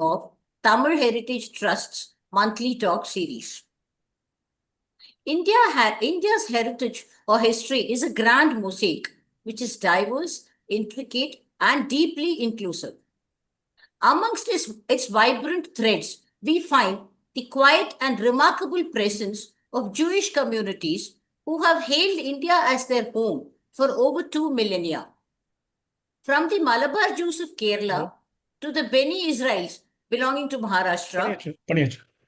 of Tamil Heritage Trust's monthly talk series. India's heritage or history is a grand mosaic which is diverse, intricate, and deeply inclusive. Amongst its vibrant threads, we find the quiet and remarkable presence of Jewish communities who have hailed India as their home for over 2 millennia. From the Malabar Jews of Kerala to the Beni Israels belonging to Maharashtra,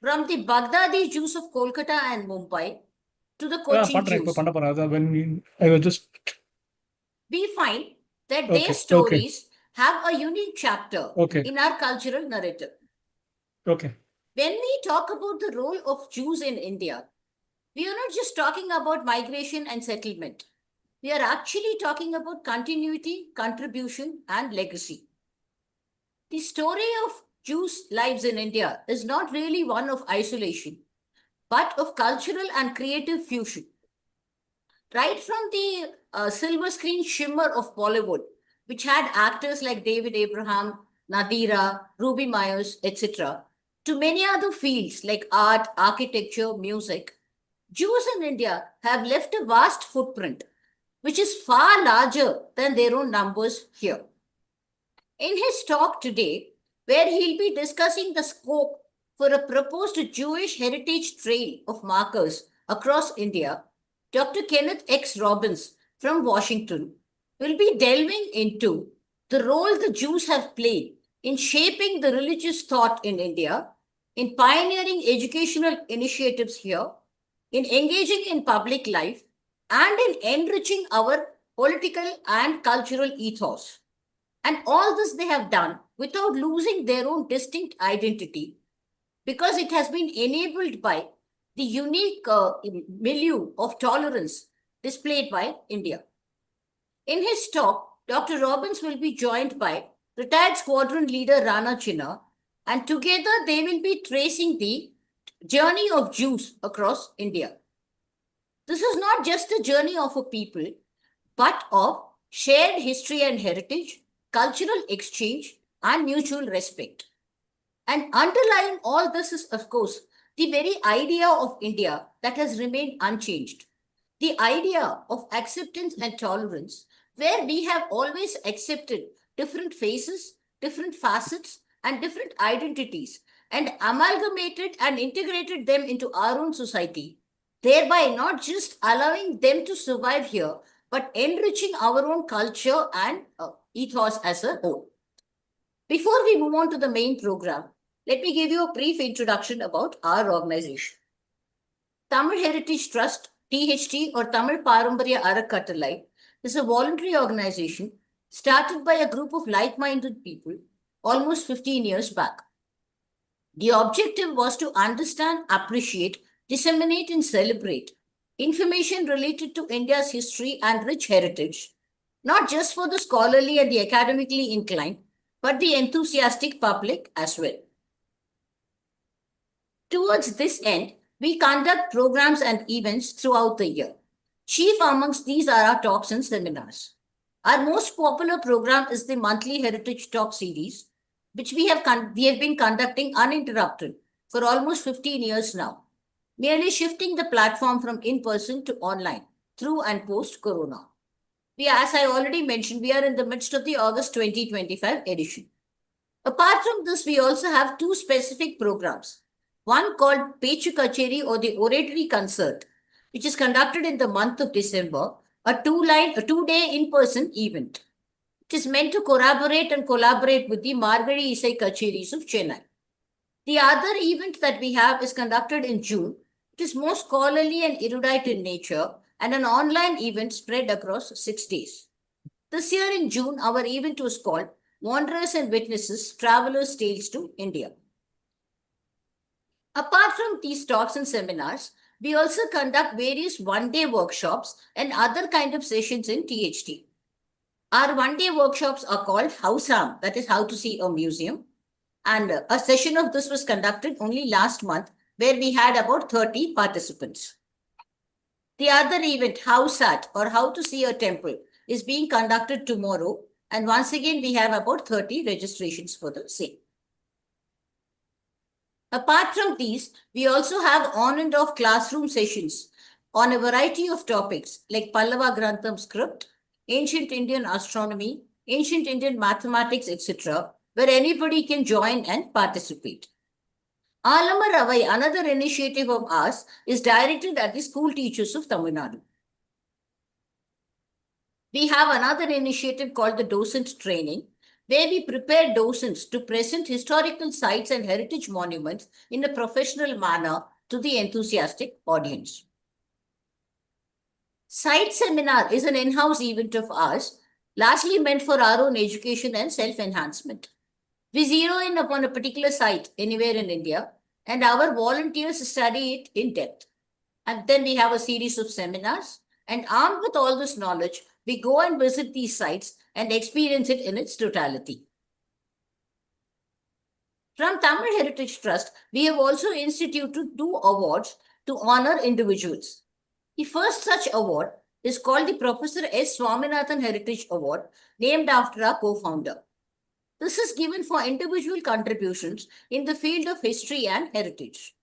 from the Baghdadi Jews of Kolkata and Mumbai to the Kochi Jews, we find that their stories have a unique chapter in our cultural narrative. When we talk about the role of Jews in India, we are not just talking about migration and settlement. We are actually talking about continuity, contribution, and legacy. The story of Jews' lives in India is not really one of isolation, but of cultural and creative fusion. Right from the silver screen shimmer of Bollywood, which had actors like David Abraham, Nadira, Ruby Myers, etc., to many other fields like art, architecture, music, Jews in India have left a vast footprint, which is far larger than their own numbers here. In his talk today, where he'll be discussing the scope for a proposed Jewish heritage trail of markers across India, Dr. Kenneth X. Robbins from Washington will be delving into the role the Jews have played in shaping the religious thought in India, in pioneering educational initiatives here, in engaging in public life, and in enriching our political and cultural ethos. And all this they have done without losing their own distinct identity, because it has been enabled by the unique milieu of tolerance displayed by India. In his talk, Dr. Robbins will be joined by retired Squadron Leader Rana Chhina, and together they will be tracing the journey of Jews across India. This is not just a journey of a people, but of shared history and heritage, cultural exchange, and mutual respect. And underlying all this is, of course, the very idea of India that has remained unchanged. The idea of acceptance and tolerance, where we have always accepted different faces, different facets, and different identities, and amalgamated and integrated them into our own society, thereby not just allowing them to survive here, but enriching our own culture and ethos as a whole. Before we move on to the main program, let me give you a brief introduction about our organization. Tamil Heritage Trust, THT, or Tamil Paramparya Arakattalai, is a voluntary organization started by a group of like-minded people almost 15 years back. The objective was to understand, appreciate, disseminate, and celebrate information related to India's history and rich heritage, not just for the scholarly and the academically inclined, but the enthusiastic public as well. Towards this end, we conduct programs and events throughout the year. Chief amongst these are our talks and seminars. Our most popular program is the monthly Heritage Talk series, which we have been conducting uninterrupted for almost 15 years now, merely shifting the platform from in-person to online through and post-corona. As I already mentioned, we are in the midst of the August 2025 edition. Apart from this, we also have two specific programs. One called Pechu Kacheri or the Oratory Concert, which is conducted in the month of December, a two-day in-person event. It is meant to collaborate with the Margari Isai Kacheris of Chennai. The other event that we have is conducted in June. It is more scholarly and erudite in nature and an online event spread across 6 days. This year in June, our event was called Wanderers and Witnesses, Travelers' Tales to India. Apart from these talks and seminars, we also conduct various one-day workshops and other kind of sessions in THT. Our one-day workshops are called Housam, that is how to see a museum. And a session of this was conducted only last month, where we had about 30 participants. The other event, Housat, or how to see a temple, is being conducted tomorrow. And once again, we have about 30 registrations for the same. Apart from these, we also have on and off classroom sessions on a variety of topics like Pallava Grantham script, ancient Indian astronomy, ancient Indian mathematics, etc., where anybody can join and participate. Alama Ravai, another initiative of ours, is directed at the school teachers of Tamil Nadu. We have another initiative called the Docent Training, where we prepare docents to present historical sites and heritage monuments in a professional manner to the enthusiastic audience. Site Seminar is an in-house event of ours, largely meant for our own education and self-enhancement. We zero in upon a particular site anywhere in India, and our volunteers study it in depth. And then we have a series of seminars, and armed with all this knowledge, we go and visit these sites and experience it in its totality. From Tamil Heritage Trust, we have also instituted 2 awards to honor individuals. The first such award is called the Professor S. Swaminathan Heritage Award, named after our co-founder. This is given for individual contributions in the field of history and heritage.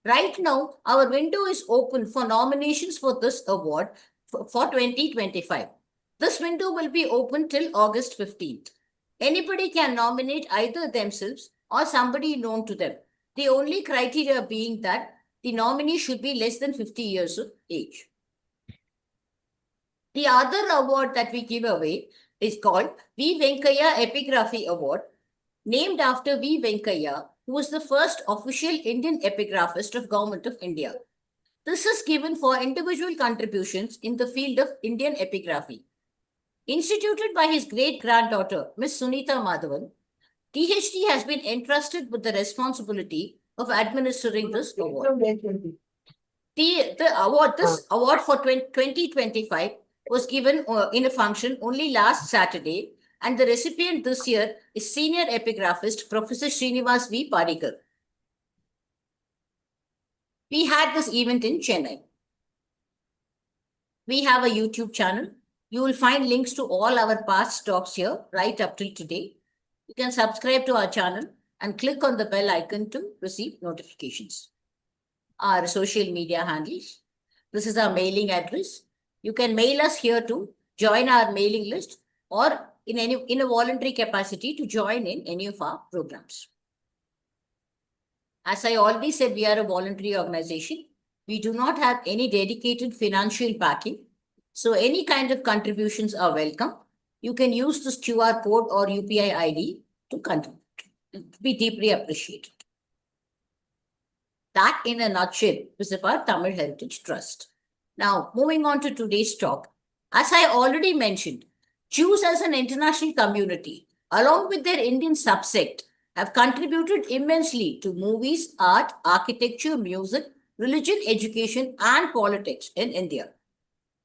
Right now, our window is open for nominations for this award for 2025. This window will be open till August 15th. Anybody can nominate either themselves or somebody known to them. The only criteria being that the nominee should be less than 50 years of age. The other award that we give away is called V. Venkaya Epigraphy Award, named after V. Venkaya, who was the first official Indian epigraphist of Government of India. This is given for individual contributions in the field of Indian epigraphy. Instituted by his great-granddaughter, Miss Sunita Madhavan, THT has been entrusted with the responsibility of administering this award. This award for 2025 was given in a function only last Saturday, and the recipient this year is Senior Epigraphist Professor Srinivas V. Parikar. We had this event in Chennai. We have a YouTube channel. You will find links to all our past talks here right up till today. You can subscribe to our channel and click on the bell icon to receive notifications. Our social media handles. This is our mailing address. You can mail us here to join our mailing list or in a voluntary capacity to join in any of our programs. As I already said, we are a voluntary organization. We do not have any dedicated financial backing. So any kind of contributions are welcome. You can use this QR code or UPI ID to contribute. It will be deeply appreciated. That in a nutshell is about Tamil Heritage Trust. Now, moving on to today's talk. As I already mentioned, Jews as an international community, along with their Indian subsect, have contributed immensely to movies, art, architecture, music, religion, education, and politics in India.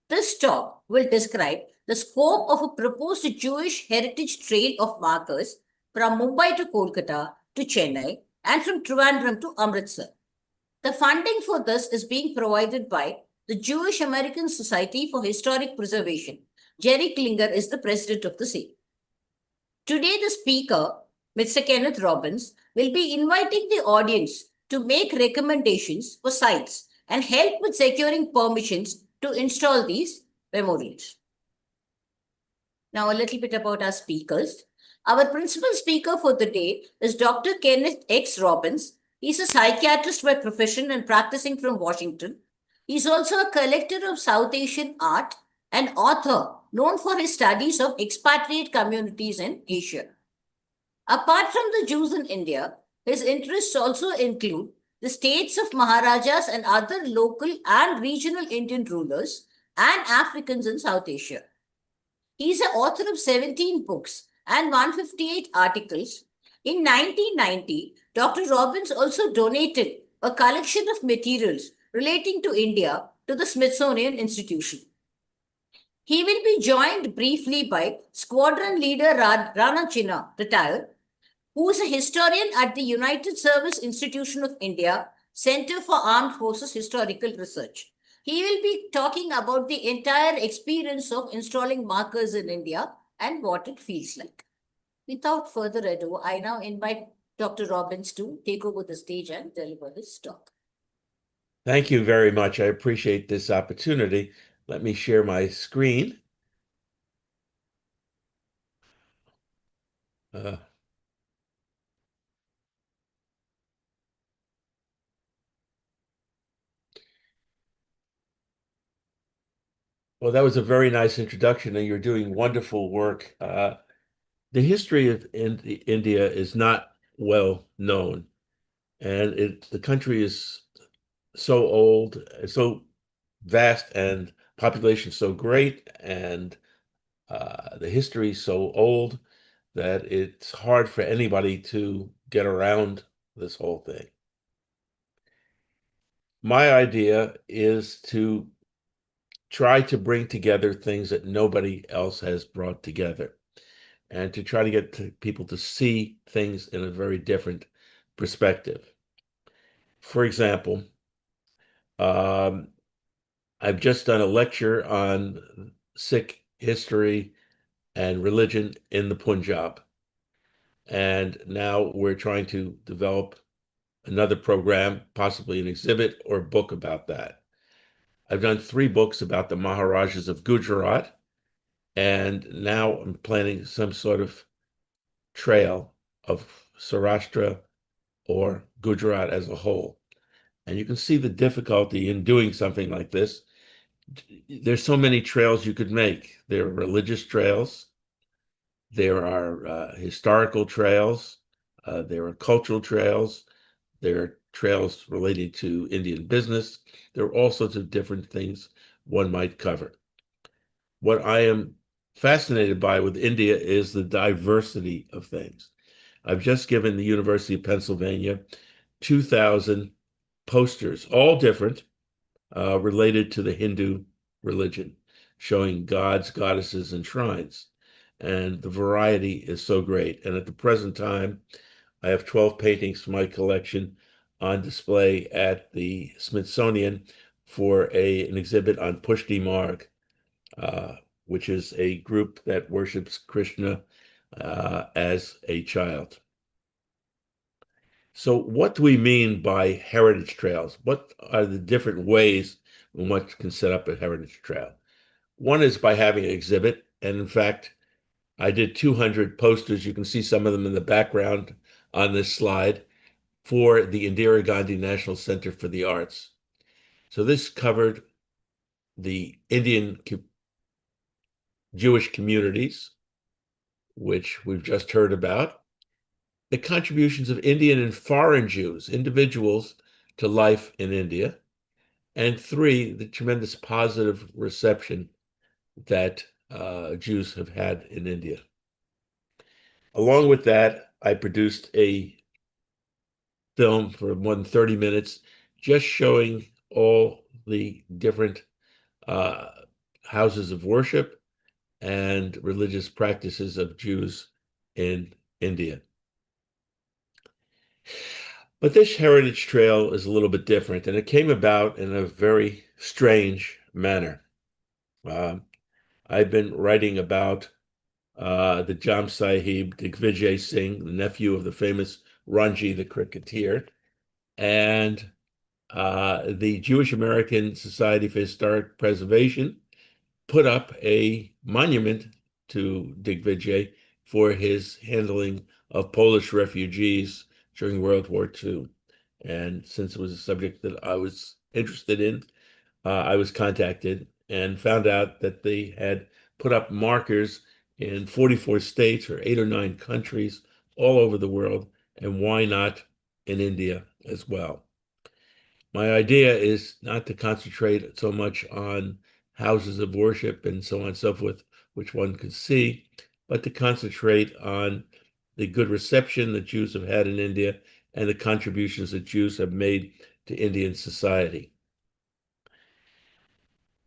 This talk will describe the scope of a proposed Jewish heritage trail of markers from Mumbai to Kolkata to Chennai and from Trivandrum to Amritsar. The funding for this is being provided by the Jewish American Society for Historic Preservation. Jerry Klinger is the president of the same. Today, the speaker, Mr. Kenneth Robbins, will be inviting the audience to make recommendations for sites and help with securing permissions to install these memorials. Now, a little bit about our speakers. Our principal speaker for the day is Dr. Kenneth X. Robbins. He's a psychiatrist by profession and practicing from Washington. He's also a collector of South Asian art and author known for his studies of expatriate communities in Asia. Apart from the Jews in India, his interests also include the states of maharajas and other local and regional Indian rulers and Africans in South Asia. He is the author of 17 books and 158 articles. In 1990, Dr. Robbins also donated a collection of materials relating to India to the Smithsonian Institution. He will be joined briefly by Squadron Leader Rana Chhina, retired, who is a historian at the United Service Institution of India, Center for Armed Forces Historical Research. He will be talking about the entire experience of installing markers in India and what it feels like. Without further ado, I now invite Dr. Robbins to take over the stage and deliver this talk. Thank you very much. I appreciate this opportunity. Let me share my screen. Well, that was a very nice introduction, and you're doing wonderful work. The history of India is not well known, and the country is so old, so vast, and population so great, and the history is so old that it's hard for anybody to get around this whole thing. My idea is to try to bring together things that nobody else has brought together, and to try to get people to see things in a very different perspective. For example, I've just done a lecture on Sikh history and religion in the Punjab. And now we're trying to develop another program, possibly an exhibit or book about that. I've done 3 books about the maharajas of Gujarat, and now I'm planning some sort of trail of Saurashtra or Gujarat as a whole. And you can see the difficulty in doing something like this. There's so many trails you could make. There are religious trails, there are historical trails, there are cultural trails, there are trails related to Indian business. There are all sorts of different things one might cover. What I am fascinated by with India is the diversity of things. I've just given the University of Pennsylvania 2,000 posters, all different, related to the Hindu religion, showing gods, goddesses, and shrines. And the variety is so great. And at the present time, I have 12 paintings from my collection on display at the Smithsonian for an exhibit on Pushti Marg, which is a group that worships Krishna as a child. So what do we mean by heritage trails? What are the different ways in which can set up a heritage trail? One is by having an exhibit. And in fact, I did 200 posters. You can see some of them in the background on this slide for the Indira Gandhi National Centre for the Arts. So this covered the Indian Jewish communities, which we've just heard about, the contributions of Indian and foreign Jews, individuals, to life in India, and 3, the tremendous positive reception that Jews have had in India. Along with that, I produced a film for more than 30 minutes, just showing all the different houses of worship and religious practices of Jews in India. But this heritage trail is a little bit different, and it came about in a very strange manner. I've been writing about the Jam Sahib Digvijay Singh, the nephew of the famous Ranji, the cricketer, and the Jewish American Society for Historic Preservation put up a monument to Digvijay for his handling of Polish refugees during World War II. And since it was a subject that I was interested in, I was contacted and found out that they had put up markers in 44 states or 8 or 9 countries all over the world, and why not in India as well? My idea is not to concentrate so much on houses of worship and so on and so forth, which one could see, but to concentrate on the good reception that Jews have had in India and the contributions that Jews have made to Indian society.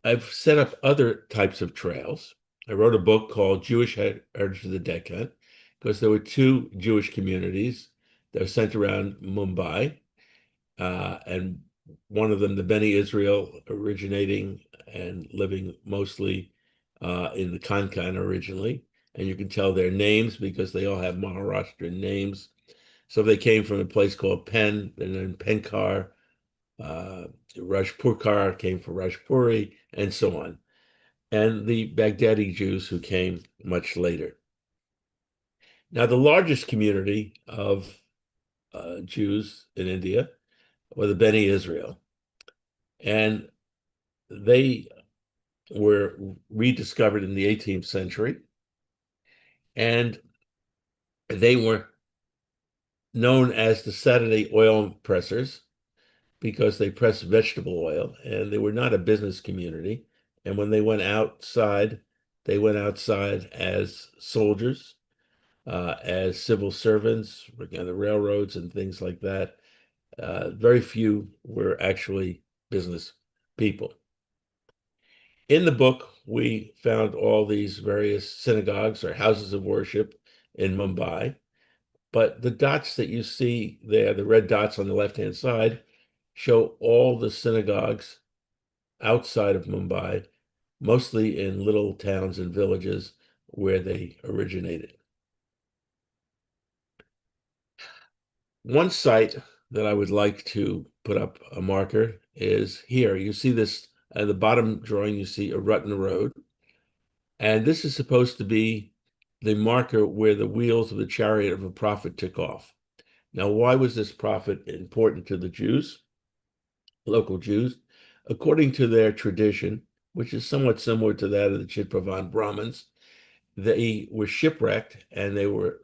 I've set up other types of trails. I wrote a book called Jewish Heritage of the Deccan, because there were 2 Jewish communities that were centered around Mumbai, and one of them, the Beni Israel, originating and living mostly in the Konkan originally. And you can tell their names because they all have Maharashtrian names. So they came from a place called Pen, and then Penkar, Rajpurkar came from Rajpuri, and so on. And the Baghdadi Jews who came much later. Now, the largest community of Jews in India were the Beni Israel. And they were rediscovered in the 18th century. And they were known as the Saturday oil pressers because they pressed vegetable oil, and they were not a business community. And when they went outside as soldiers, as civil servants, working on the railroads and things like that. Very few were actually business people. In the book, we found all these various synagogues or houses of worship in Mumbai. But the dots that you see there, the red dots on the left-hand side, show all the synagogues outside of Mumbai, mostly in little towns and villages where they originated. One site that I would like to put up a marker is here. You see this at the bottom drawing, you see a rut in the road. And this is supposed to be the marker where the wheels of the chariot of a prophet took off. Now, why was this prophet important to the Jews, local Jews? According to their tradition, which is somewhat similar to that of the Chitpavan Brahmins, they were shipwrecked, and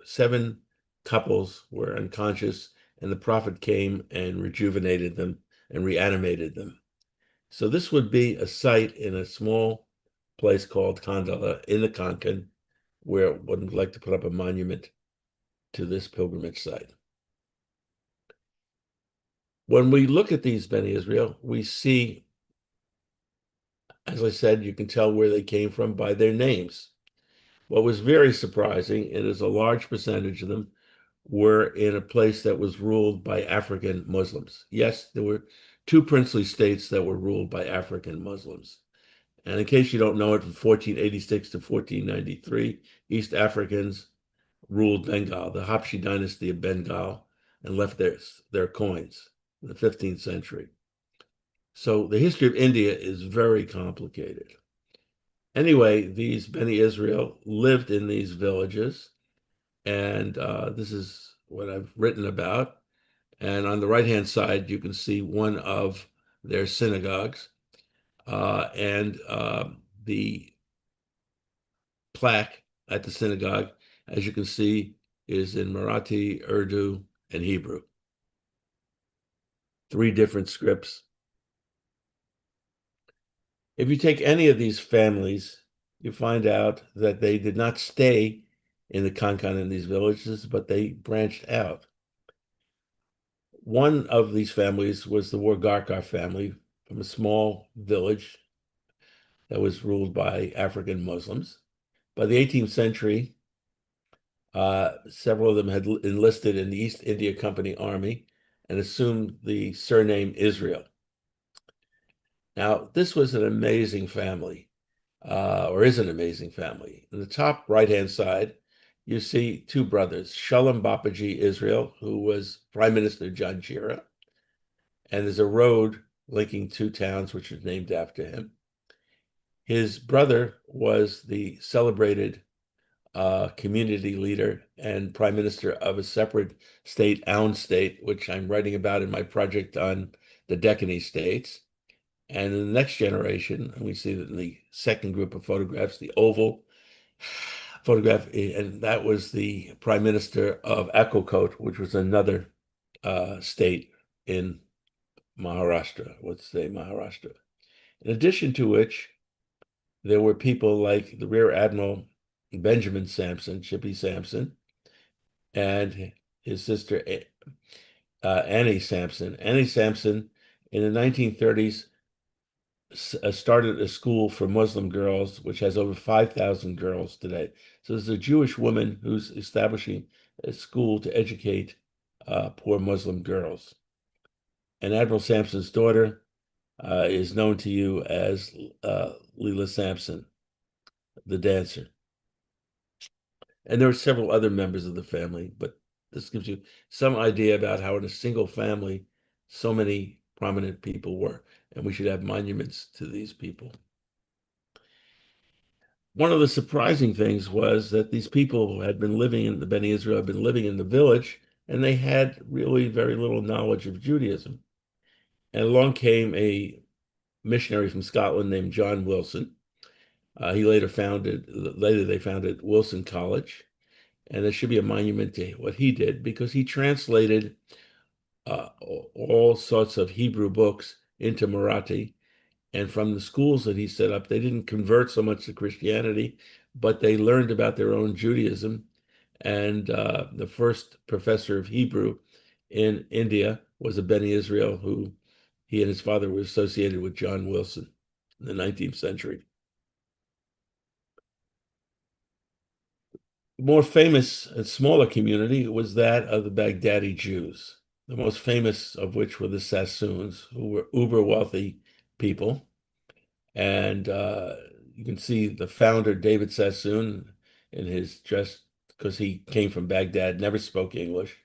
7 couples were unconscious, and the prophet came and rejuvenated them and reanimated them. So this would be a site in a small place called Kandala in the Konkan, where one would like to put up a monument to this pilgrimage site. When we look at these Beni Israel, we see, as I said, you can tell where they came from by their names. What was very surprising is a large percentage of them were in a place that was ruled by African Muslims. Yes, there were 2 princely states that were ruled by African Muslims. And in case you don't know it, from 1486 to 1493, East Africans ruled Bengal, the Habshi dynasty of Bengal, and left their coins in the 15th century. So the history of India is very complicated. Anyway, these Beni Israel lived in these villages, and this is what I've written about. And on the right-hand side, you can see one of their synagogues, and the plaque at the synagogue, as you can see, is in Marathi, Urdu, and Hebrew. 3 different scripts. If you take any of these families, you find out that they did not stay in the Konkan in these villages, but they branched out. One of these families was the Wargarkar family from a small village that was ruled by African Muslims. By the 18th century, several of them had enlisted in the East India Company Army and assumed the surname Israel. Now, this was an amazing family, or is an amazing family. In the top right-hand side, you see 2 brothers, Shalom Bapaji Israel, who was Prime Minister Janjira, and there's a road linking 2 towns which is named after him. His brother was the celebrated community leader and prime minister of a separate state, Aun state, which I'm writing about in my project on the Deccan states. And in the next generation, and we see that in the second group of photographs, the oval photograph, and that was the prime minister of Akkalkot, which was another state in Maharashtra, let's say Maharashtra. In addition to which, there were people like the Rear Admiral Benjamin Sampson, Chippy Sampson, and his sister Annie Sampson. Annie Sampson, in the 1930s, started a school for Muslim girls, which has over 5,000 girls today. So there's a Jewish woman who's establishing a school to educate poor Muslim girls. And Admiral Sampson's daughter is known to you as Leela Sampson, the dancer. And there are several other members of the family, but this gives you some idea about how in a single family, so many prominent people were, and we should have monuments to these people. One of the surprising things was that these people who had been living in the Beni Israel had been living in the village, and they had really very little knowledge of Judaism. And along came a missionary from Scotland named John Wilson. Later they founded Wilson College, and there should be a monument to what he did because he translated all sorts of Hebrew books into Marathi. And from the schools that he set up, they didn't convert so much to Christianity, but they learned about their own Judaism. And the first professor of Hebrew in India was a Beni Israel who he and his father were associated with John Wilson in the 19th century. The more famous and smaller community was that of the Baghdadi Jews, the most famous of which were the Sassoons, who were uber wealthy people. And you can see the founder, David Sassoon, in his dress, because he came from Baghdad, never spoke English.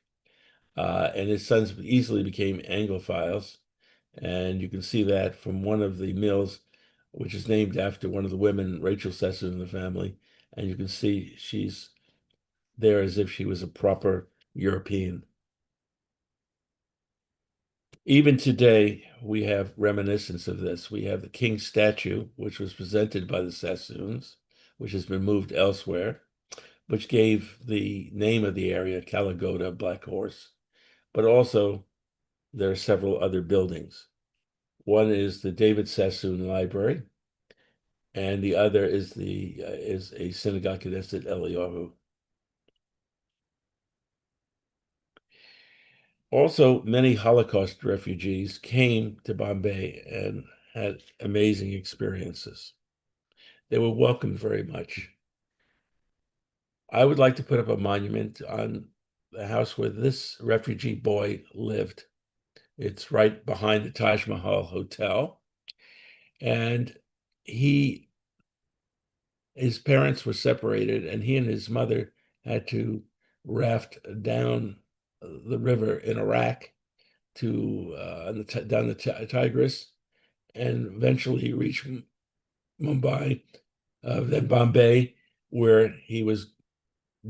And his sons easily became Anglophiles. And you can see that from one of the mills, which is named after one of the women, Rachel Sassoon, in the family. And you can see she's there as if she was a proper European. Even today, we have reminiscence of this. We have the king statue, which was presented by the Sassoons, which has been moved elsewhere, which gave the name of the area, Kalagoda, Black Horse. But also, there are several other buildings. One is the David Sassoon Library, and the other is a synagogue Knesset Eliyahu. Also, many Holocaust refugees came to Bombay and had amazing experiences. They were welcomed very much. I would like to put up a monument on the house where this refugee boy lived. It's right behind the Taj Mahal Hotel. And his parents were separated, and he and his mother had to raft down the river in Iraq to down the Tigris, and eventually reach Mumbai, then Bombay, where he was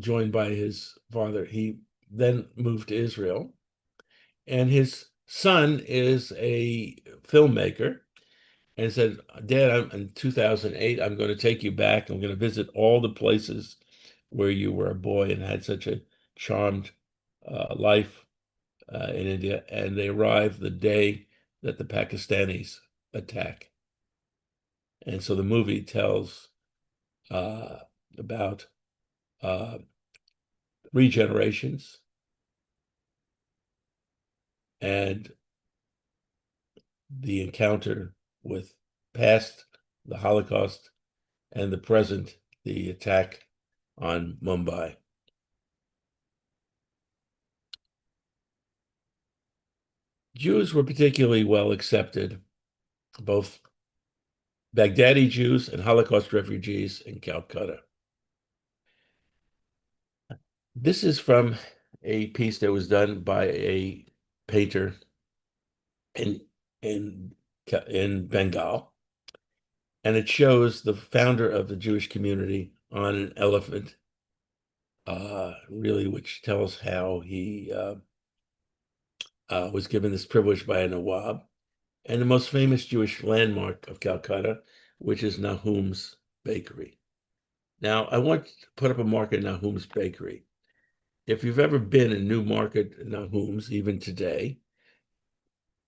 joined by his father. He then moved to Israel, and his son is a filmmaker, and said, "Dad, in 2008, I'm going to take you back. I'm going to visit all the places where you were a boy and had such a charmed life in India." And they arrived the day that the Pakistanis attack. And so the movie tells about 3 generations and the encounter with past, the Holocaust, and the present, the attack on Mumbai. Jews were particularly well accepted, both Baghdadi Jews and Holocaust refugees in Calcutta. This is from a piece that was done by a painter in Bengal, and it shows the founder of the Jewish community on an elephant, really, which tells how he was given this privilege by a Nawab, and the most famous Jewish landmark of Calcutta, which is Nahum's Bakery. Now, I want to put up a mark at Nahum's Bakery. If you've ever been in Newmarket, Nahum's, even today,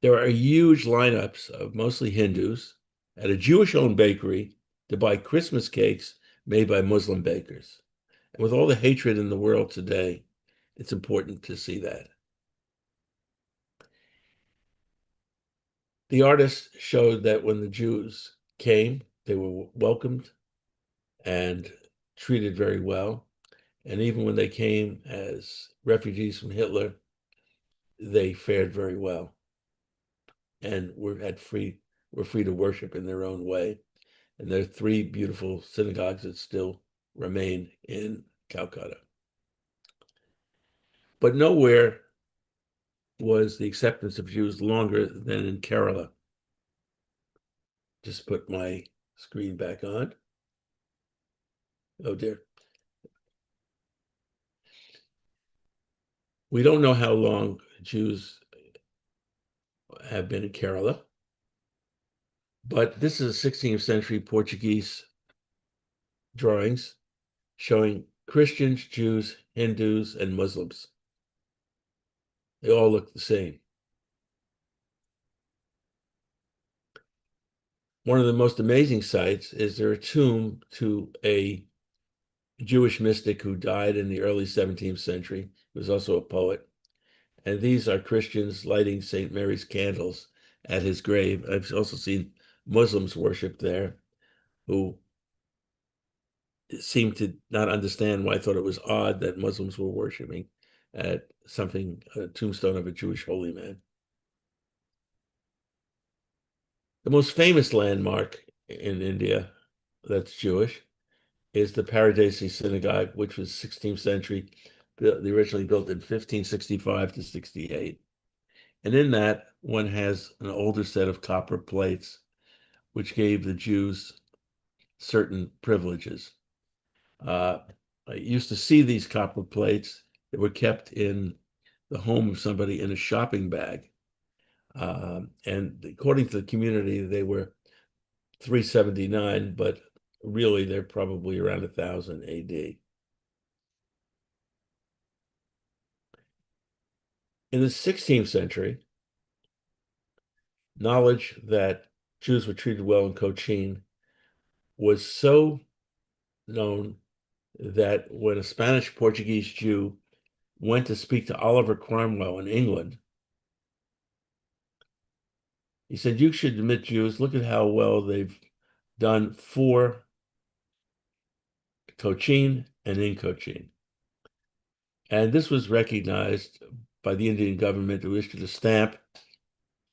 there are huge lineups of mostly Hindus at a Jewish-owned bakery to buy Christmas cakes made by Muslim bakers. And with all the hatred in the world today, it's important to see that. The artist showed that when the Jews came, they were welcomed and treated very well. And even when they came as refugees from Hitler, they fared very well and were free to worship in their own way. And there are 3 beautiful synagogues that still remain in Calcutta. But nowhere was the acceptance of Jews longer than in Kerala. Just put my screen back on. Oh dear. We don't know how long Jews have been in Kerala, but this is a 16th century Portuguese drawings showing Christians, Jews, Hindus, and Muslims. They all look the same. One of the most amazing sights is there a tomb to a Jewish mystic who died in the early 17th century. He was also a poet. And these are Christians lighting St. Mary's candles at his grave. I've also seen Muslims worship there who seemed to not understand why I thought it was odd that Muslims were worshiping at a tombstone of a Jewish holy man. The most famous landmark in India that's Jewish is the Paradesi Synagogue, which was 16th century, originally built in 1565 to 68. And in that, one has an older set of copper plates, which gave the Jews certain privileges. I used to see these copper plates that were kept in the home of somebody in a shopping bag. And according to the community, they were 379, but really they're probably around 1000 AD. In the 16th century, knowledge that Jews were treated well in Cochin was so known that when a Spanish Portuguese Jew went to speak to Oliver Cromwell in England, he said, "You should admit Jews, look at how well they've done for Cochin and in Cochin." And this was recognized by the Indian government, who issued a stamp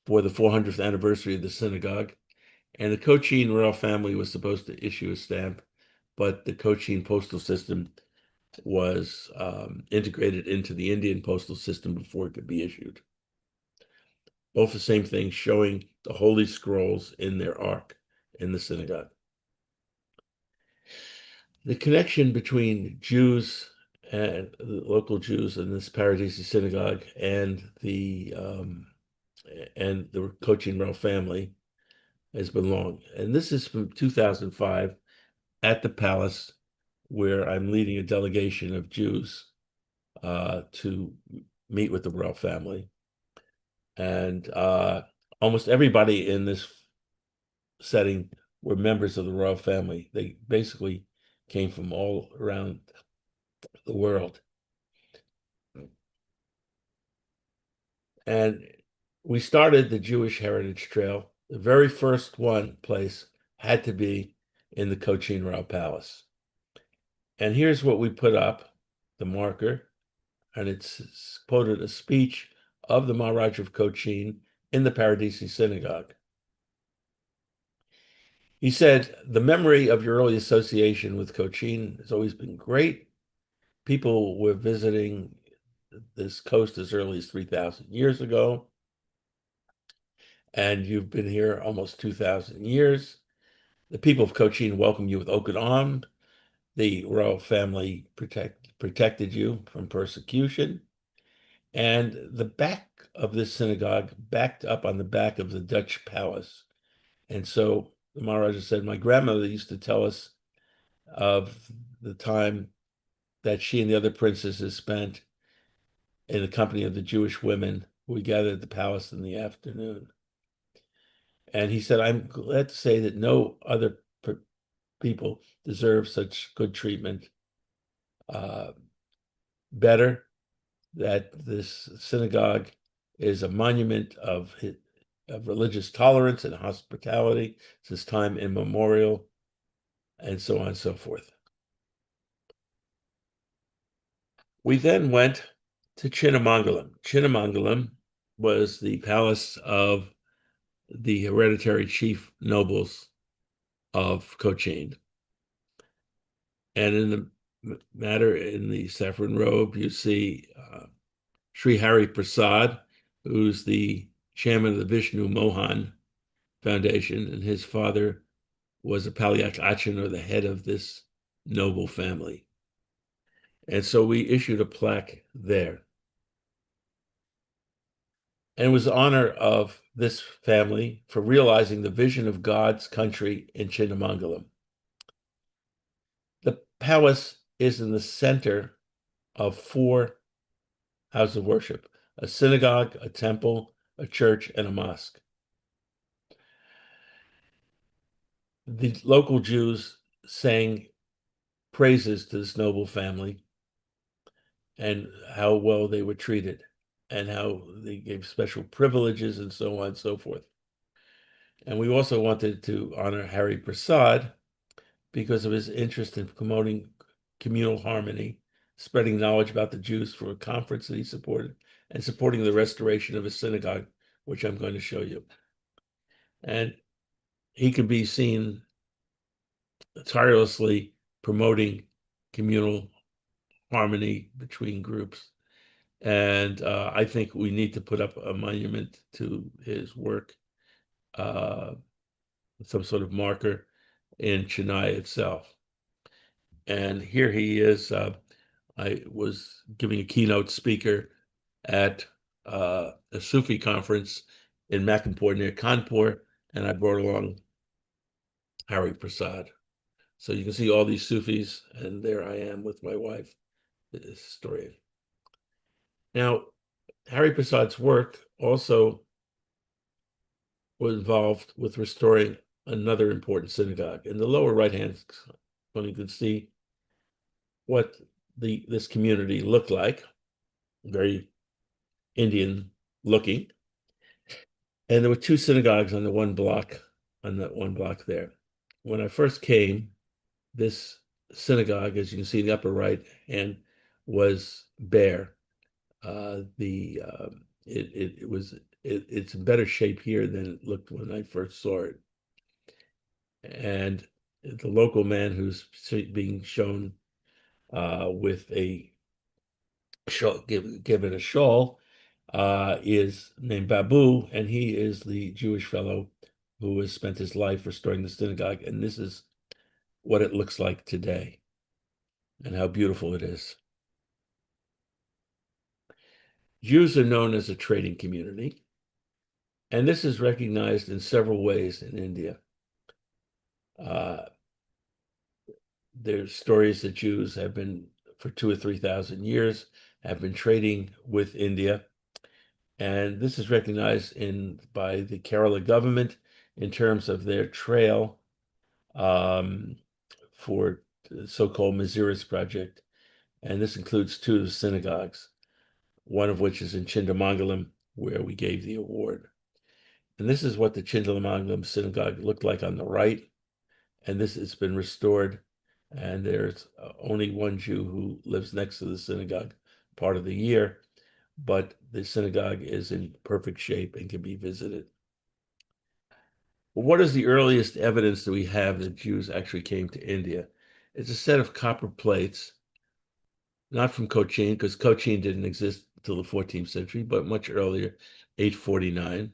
for the 400th anniversary of the synagogue. And the Cochin royal family was supposed to issue a stamp, but the Cochin postal system was integrated into the Indian postal system before it could be issued. Both the same thing, showing the Holy Scrolls in their ark in the synagogue. The connection between Jews and the local Jews in this Paradesi synagogue and the Cochin royal family has been long. And this is from 2005 at the palace, where I'm leading a delegation of Jews to meet with the royal family. And almost everybody in this setting were members of the royal family. They basically came from all around the world. And we started the Jewish Heritage Trail. The very first place had to be in the Cochin Royal Palace. And here's what we put up, the marker, and it's quoted a speech of the Maharaj of Cochin in the Paradesi Synagogue. He said, "The memory of your early association with Cochin has always been great. People were visiting this coast as early as 3,000 years ago. And you've been here almost 2,000 years. The people of Cochin welcome you with open arms. The royal family protected you from persecution. And the back of this synagogue backed up on the back of the Dutch palace. And so the Maharaja said, my grandmother used to tell us of the time that she and the other princesses spent in the company of the Jewish women who gathered at the palace in the afternoon." And he said, "I'm glad to say that no other people deserve such good treatment. Better that this synagogue is a monument of religious tolerance and hospitality since time immemorial," and so on and so forth. We then went to Chinnamangalam. Chinnamangalam was the palace of the hereditary chief nobles of Cochin. And in the matter, in the saffron robe, you see Sri Hari Prasad, who's the chairman of the Vishnu Mohan Foundation, and his father was a Palyak Achan, or the head of this noble family. And so we issued a plaque there. And it was the honor of this family for realizing the vision of God's country in Chinnamangalam. The palace is in the center of 4 houses of worship: a synagogue, a temple, a church, and a mosque. The local Jews sang praises to this noble family and how well they were treated and how they gave special privileges and so on and so forth. And we also wanted to honor Hari Prasad because of his interest in promoting communal harmony, spreading knowledge about the Jews for a conference that he supported, and supporting the restoration of a synagogue, which I'm going to show you. And he can be seen tirelessly promoting communal harmony between groups. And I think we need to put up a monument to his work, some sort of marker in Chennai itself. And here he is. I was giving a keynote speaker at a Sufi conference in Makanpur near Kanpur, and I brought along Hari Prasad. So you can see all these Sufis, and there I am with my wife, the historian. Now, Hari Prasad's work also was involved with restoring another important synagogue. In the lower right-hand corner, you can see what this community looked like, very Indian looking. And there were 2 synagogues on that one block there. When I first came, this synagogue, as you can see in the upper right hand, was bare. It's in better shape here than it looked when I first saw it. And the local man who's being shown with a shawl, given a shawl, is named Babu, and he is the Jewish fellow who has spent his life restoring the synagogue. And this is what it looks like today and how beautiful it is. Jews are known as a trading community, and this is recognized in several ways in India. There's stories that Jews have been, for 2,000 or 3,000 years, have been trading with India. And this is recognized by the Kerala government in terms of their trail for the so-called Maziris project. And this includes 2 of the synagogues, one of which is in Chindamangalam, where we gave the award. And this is what the Chindamangalam synagogue looked like on the right. And this has been restored. And there's only one Jew who lives next to the synagogue part of the year, but the synagogue is in perfect shape and can be visited. Well, what is the earliest evidence that we have that Jews actually came to India? It's a set of copper plates, not from Cochin, because Cochin didn't exist until the 14th century, but much earlier, 849.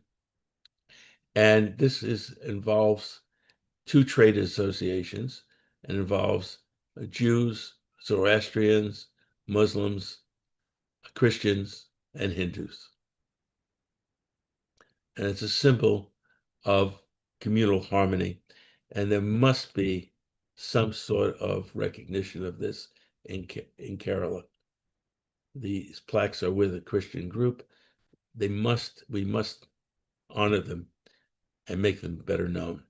And this involves 2 trade associations, and involves Jews, Zoroastrians, Muslims, Christians, and Hindus. And it's a symbol of communal harmony. And there must be some sort of recognition of this in Kerala. These plaques are with a Christian group. We must honor them and make them better known.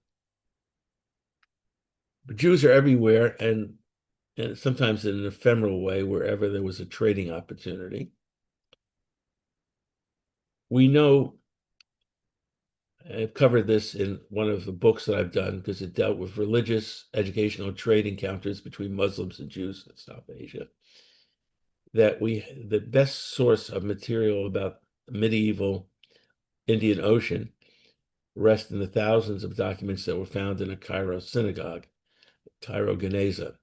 But Jews are everywhere, and sometimes in an ephemeral way, wherever there was a trading opportunity. We know, I've covered this in one of the books that I've done because it dealt with religious, educational, trade encounters between Muslims and Jews in South Asia, that the best source of material about the medieval Indian Ocean rests in the thousands of documents that were found in a Cairo synagogue, Cairo Geniza.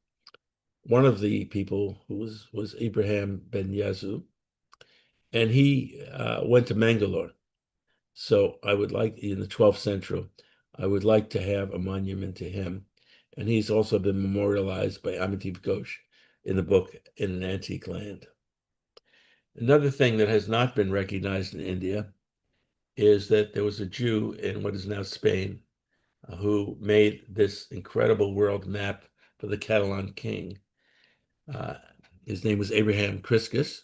One of the people who was Ibrahim ben Yazoo, And he went to Mangalore. So I would like, in the 12th century, I would like to have a monument to him. And he's also been memorialized by Amitav Ghosh in the book In an Antique Land. Another thing that has not been recognized in India is that there was a Jew in what is now Spain who made this incredible world map for the Catalan king. His name was Abraham Criscus,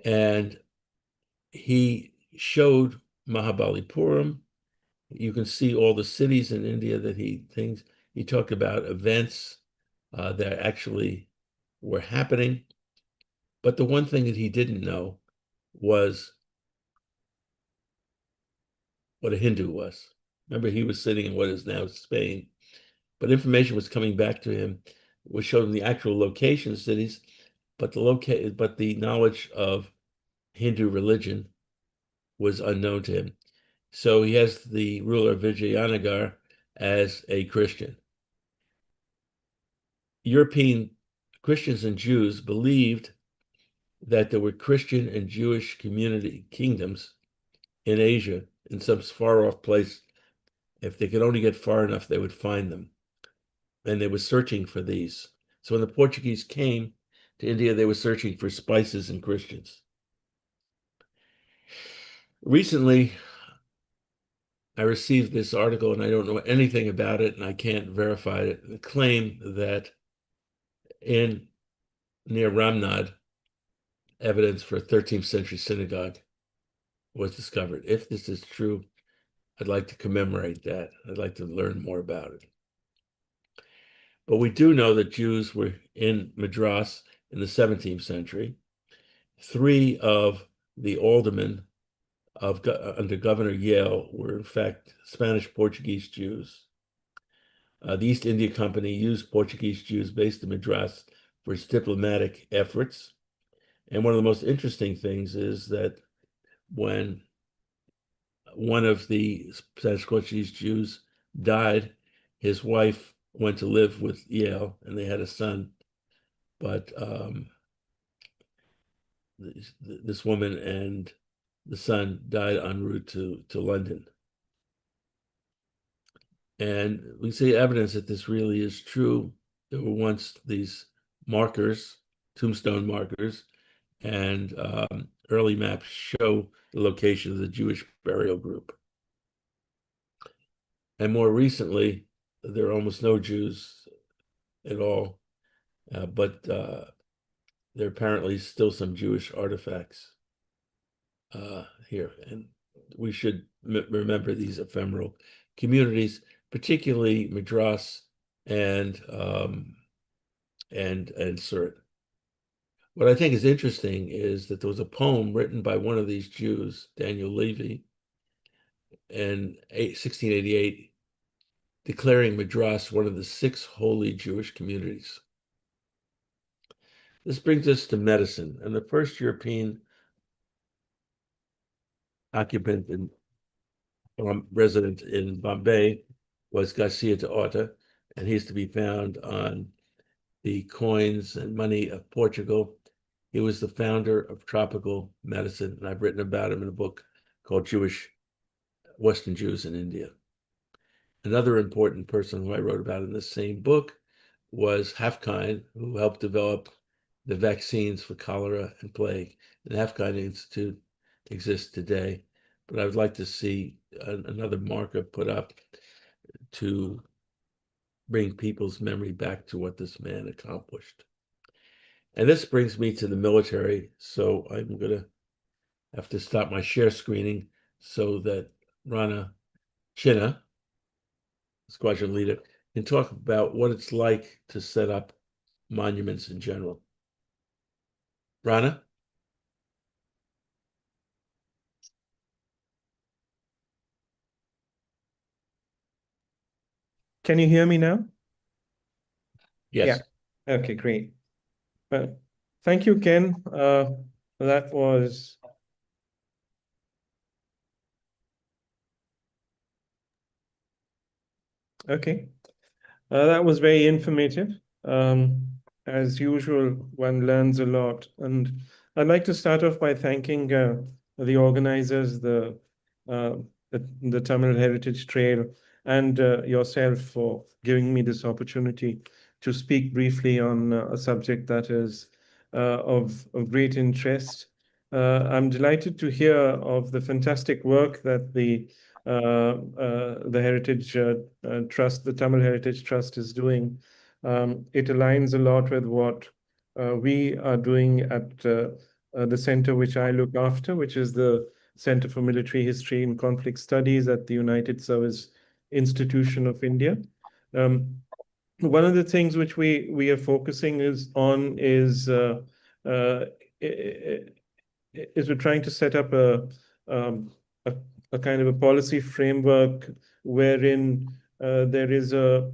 and he showed Mahabalipuram. You can see all the cities in India that he talked about events that actually were happening. But the one thing that he didn't know was what a Hindu was. Remember, he was sitting in what is now Spain, but information was coming back to him, which showed him the actual location of cities, but the knowledge of Hindu religion was unknown to him. So he has the ruler of Vijayanagar as a Christian. European Christians and Jews believed that there were Christian and Jewish community kingdoms in Asia, in some far-off place. If they could only get far enough, they would find them. And they were searching for these. So when the Portuguese came to India, they were searching for spices and Christians. Recently, I received this article, and I don't know anything about it, and I can't verify it. The claim that near Ramnad, evidence for a 13th century synagogue was discovered. If this is true, I'd like to commemorate that. I'd like to learn more about it. But we do know that Jews were in Madras in the 17th century. 3 of the aldermen under Governor Yale were in fact Spanish Portuguese Jews. The East India Company used Portuguese Jews based in Madras for its diplomatic efforts. And one of the most interesting things is that when one of the Spanish Portuguese Jews died, his wife went to live with Yale, and they had a son. But this woman and the son died en route to London. And we see evidence that this really is true. There were once these markers, tombstone markers, and early maps show the location of the Jewish burial group. And more recently, there are almost no Jews at all, but there are apparently still some Jewish artifacts here. And we should remember these ephemeral communities, particularly Madras and Surat. What I think is interesting is that there was a poem written by one of these Jews, Daniel Levy, in 1688, declaring Madras one of the 6 holy Jewish communities. This brings us to medicine, and the first European occupant and resident in Bombay was Garcia de Orta, and he's to be found on the coins and money of Portugal. He was the founder of tropical medicine, and I've written about him in a book called Western Jews in India. Another important person who I wrote about in the same book was Haffkine, who helped develop the vaccines for cholera and plague. The Haffkine Institute exists today, but I would like to see another marker put up to bring people's memory back to what this man accomplished. And this brings me to the military, so I'm going to have to stop my share screening so that Rana Chhina, Squadron Leader, can talk about what it's like to set up monuments in general. Rana? Can you hear me now? Yes. Yeah. Okay, great. Well, thank you, Ken. That was okay. That was very informative. As usual, one learns a lot. And I'd like to start off by thanking the organizers, the Tamil Heritage Trail, and yourself for giving me this opportunity to speak briefly on a subject that is of great interest. I'm delighted to hear of the fantastic work that the Heritage Trust, the Tamil Heritage Trust, is doing. It aligns a lot with what we are doing at the center which I look after, which is the Center for Military History and Conflict Studies at the United Service Institution of India. One of the things which we are focusing on is we're trying to set up a kind of a policy framework wherein there is a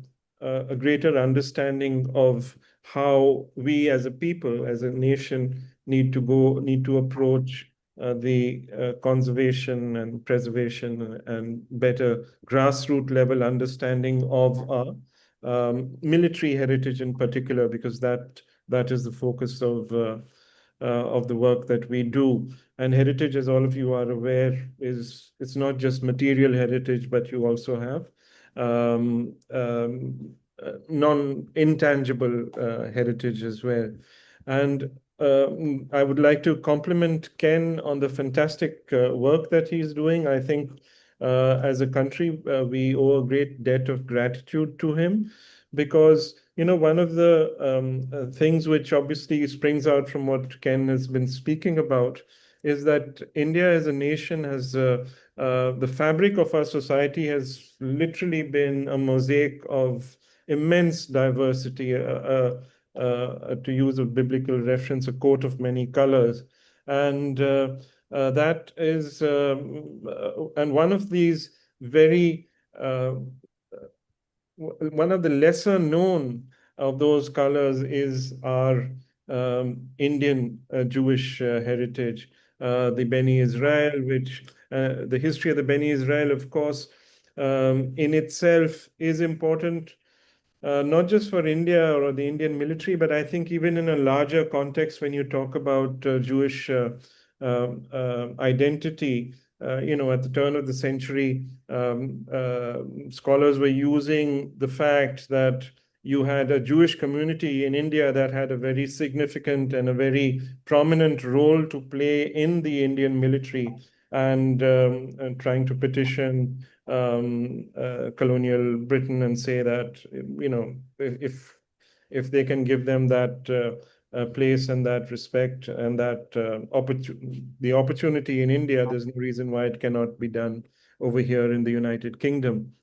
greater understanding of how we as a people, as a nation, need to approach the conservation and preservation and better grassroots level understanding of our military heritage in particular, because that is the focus of the work that we do. And heritage, as all of you are aware, it's not just material heritage, but you also have non-intangible heritage as well. And I would like to compliment Ken on the fantastic work that he's doing. I think as a country, we owe a great debt of gratitude to him, because one of the things which obviously springs out from what Ken has been speaking about is that India as a nation has the fabric of our society has literally been a mosaic of immense diversity, to use a biblical reference, a coat of many colors. And that is, and one of these very, one of the lesser known of those colors is our Indian Jewish heritage, the Beni Israel, which the history of the Beni Israel, of course, in itself is important, not just for India or the Indian military, but I think even in a larger context, when you talk about Jewish identity, at the turn of the century, scholars were using the fact that you had a Jewish community in India that had a very significant and a very prominent role to play in the Indian military, and trying to petition colonial Britain and say that, if they can give them that place and that respect and that the opportunity in India, there's no reason why it cannot be done over here in the United Kingdom.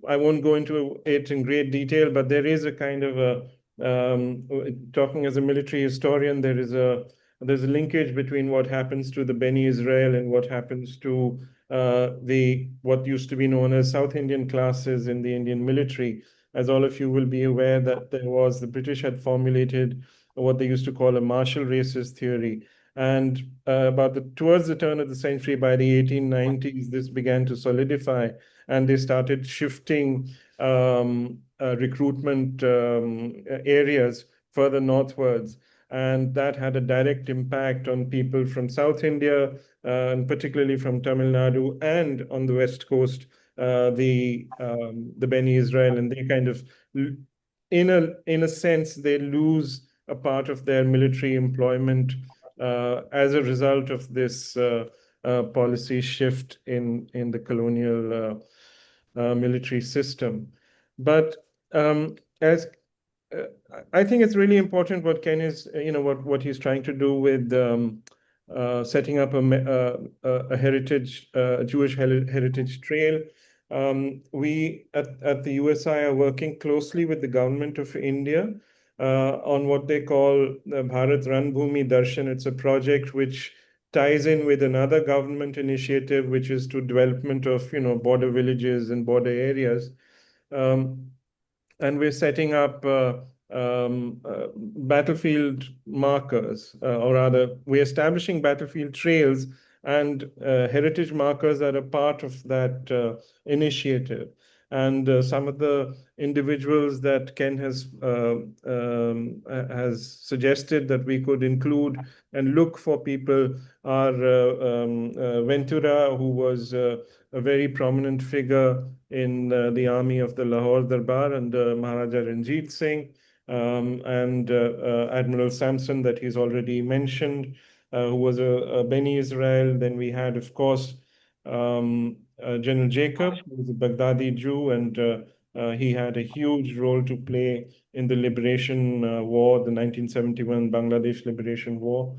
I won't go into it in great detail, but there is a kind of a, talking as a military historian, there's a linkage between what happens to the Beni Israel and what happens to what used to be known as South Indian classes in the Indian military. As all of you will be aware, that the British had formulated what they used to call a martial races theory. And towards the turn of the century, by the 1890s, this began to solidify, and they started shifting recruitment areas further northwards. And that had a direct impact on people from South India, and particularly from Tamil Nadu, and on the West Coast, the Beni Israel, and they kind of, in a sense, they lose a part of their military employment as a result of this policy shift in the colonial military system. But as I think it's really important what Ken is, what he's trying to do with setting up a heritage, Jewish heritage trail. We at the USI are working closely with the government of India on what they call the Bharat Ranbhumi Darshan. It's a project which ties in with another government initiative, which is to development of border villages and border areas. And we're setting up battlefield markers, or rather, we're establishing battlefield trails, and heritage markers are a part of that initiative. And some of the individuals that Ken has suggested that we could include and look for people are Ventura, who was a very prominent figure in the army of the Lahore Darbar under Maharaja Ranjit Singh, and Admiral Sampson that he's already mentioned, who was a Beni Israel. Then we had, of course, General Jacob, who was a Baghdadi Jew, and he had a huge role to play in the liberation war, the 1971 Bangladesh Liberation War.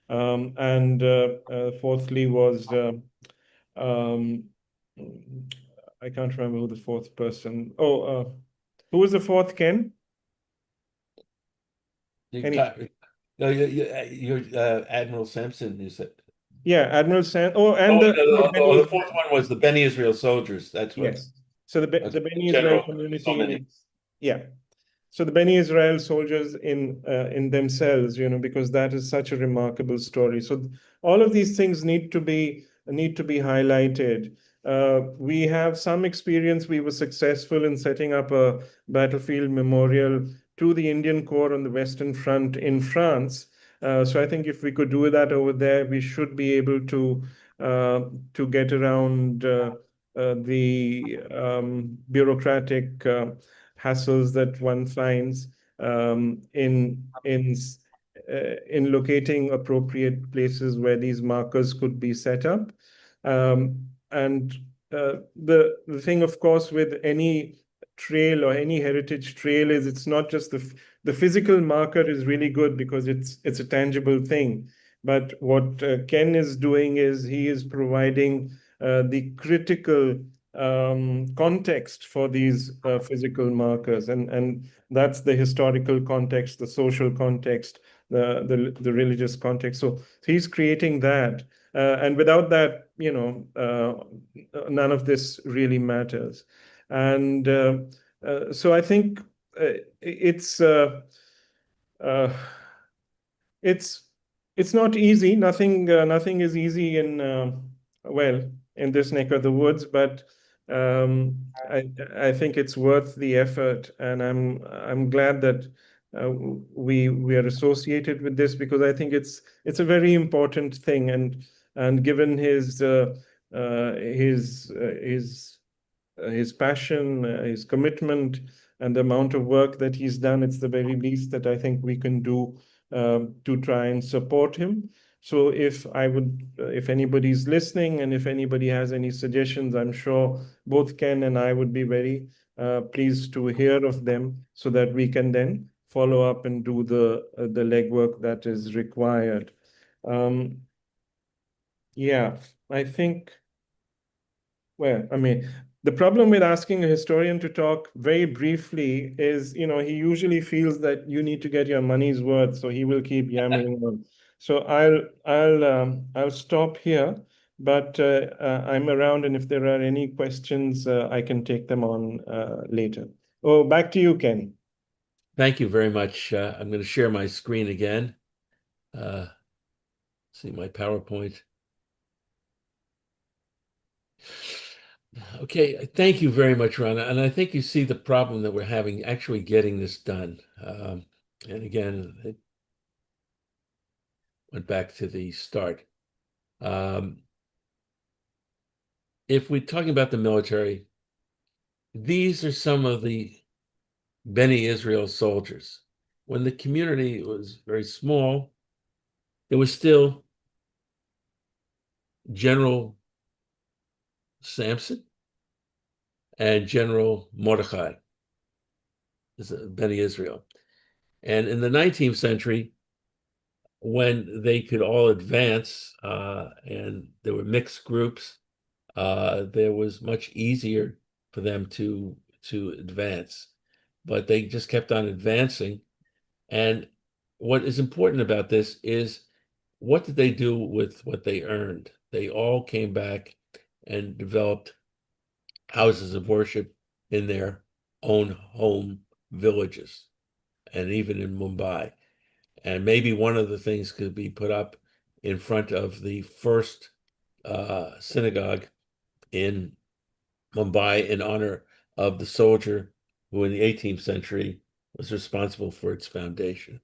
And fourthly was, I can't remember who the fourth person. Oh, who was the fourth, Ken? Admiral Sampson, you said. Yeah, Admiral Sampson. Oh, and the fourth one was the Beni Israel soldiers. That's what. Yes. So the Beni Israel community. Yeah. So the Beni Israel soldiers in themselves, because that is such a remarkable story. So all of these things need to be highlighted. We have some experience. We were successful in setting up a battlefield memorial to the Indian Corps on the Western Front in France. So I think if we could do that over there, we should be able to get around the bureaucratic hassles that one finds in locating appropriate places where these markers could be set up. And the thing, of course, with any trail or any heritage trail is it's not just the physical marker is really good because it's a tangible thing. But what Ken is doing is he is providing the critical context for these physical markers, and that's the historical context, the social context, the religious context. So he's creating that, and without that, none of this really matters. And so I think it's not easy. Nothing is easy in this neck of the woods, but I think it's worth the effort, and I'm glad that we are associated with this, because I think it's a very important thing, and given his passion, his commitment, and the amount of work that he's done, it's the very least that I think we can do to try and support him. So if anybody's listening and if anybody has any suggestions, I'm sure both Ken and I would be very pleased to hear of them, so that we can then follow up and do the legwork that is required. Yeah, I think, well, I mean, the problem with asking a historian to talk very briefly is, he usually feels that you need to get your money's worth, so he will keep yammering on. So I'll stop here, but I'm around, and if there are any questions, I can take them on later. Oh, back to you, Ken. Thank you very much. I'm going to share my screen again. See my PowerPoint. Okay, thank you very much, Rana. And I think you see the problem that we're having actually getting this done. And again, it went back to the start. If we're talking about the military, these are some of the Beni Israel soldiers. When the community was very small, there was still General Sampson and General Mordechai, Beni Israel. And in the 19th century, when they could all advance and there were mixed groups, there was much easier for them to advance. But they just kept on advancing. And what is important about this is, what did they do with what they earned? They all came back and developed houses of worship in their own home villages, and even in Mumbai. And maybe one of the things could be put up in front of the first synagogue in Mumbai in honor of the soldier who in the 18th century was responsible for its foundation.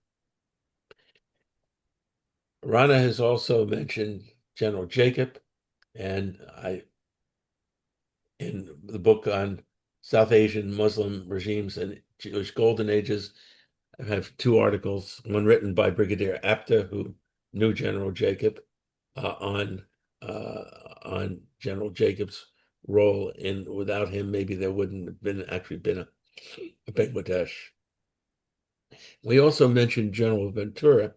Rana has also mentioned General Jacob, and in the book on South Asian Muslim regimes and Jewish golden ages, I have 2 articles, one written by Brigadier Apter, who knew General Jacob, on General Jacob's role in, without him, maybe there wouldn't have been a Bangladesh. We also mentioned General Ventura.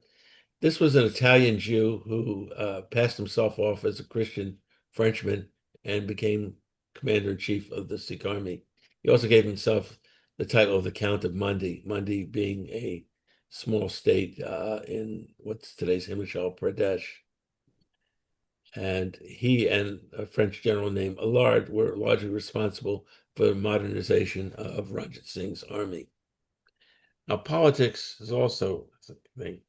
This was an Italian Jew who passed himself off as a Christian Frenchman and became commander-in-chief of the Sikh army. He also gave himself the title of the Count of Mandi, Mandi being a small state in what's today's Himachal Pradesh. And he and a French general named Allard were largely responsible for the modernization of Ranjit Singh's army. Now, politics is also a thing.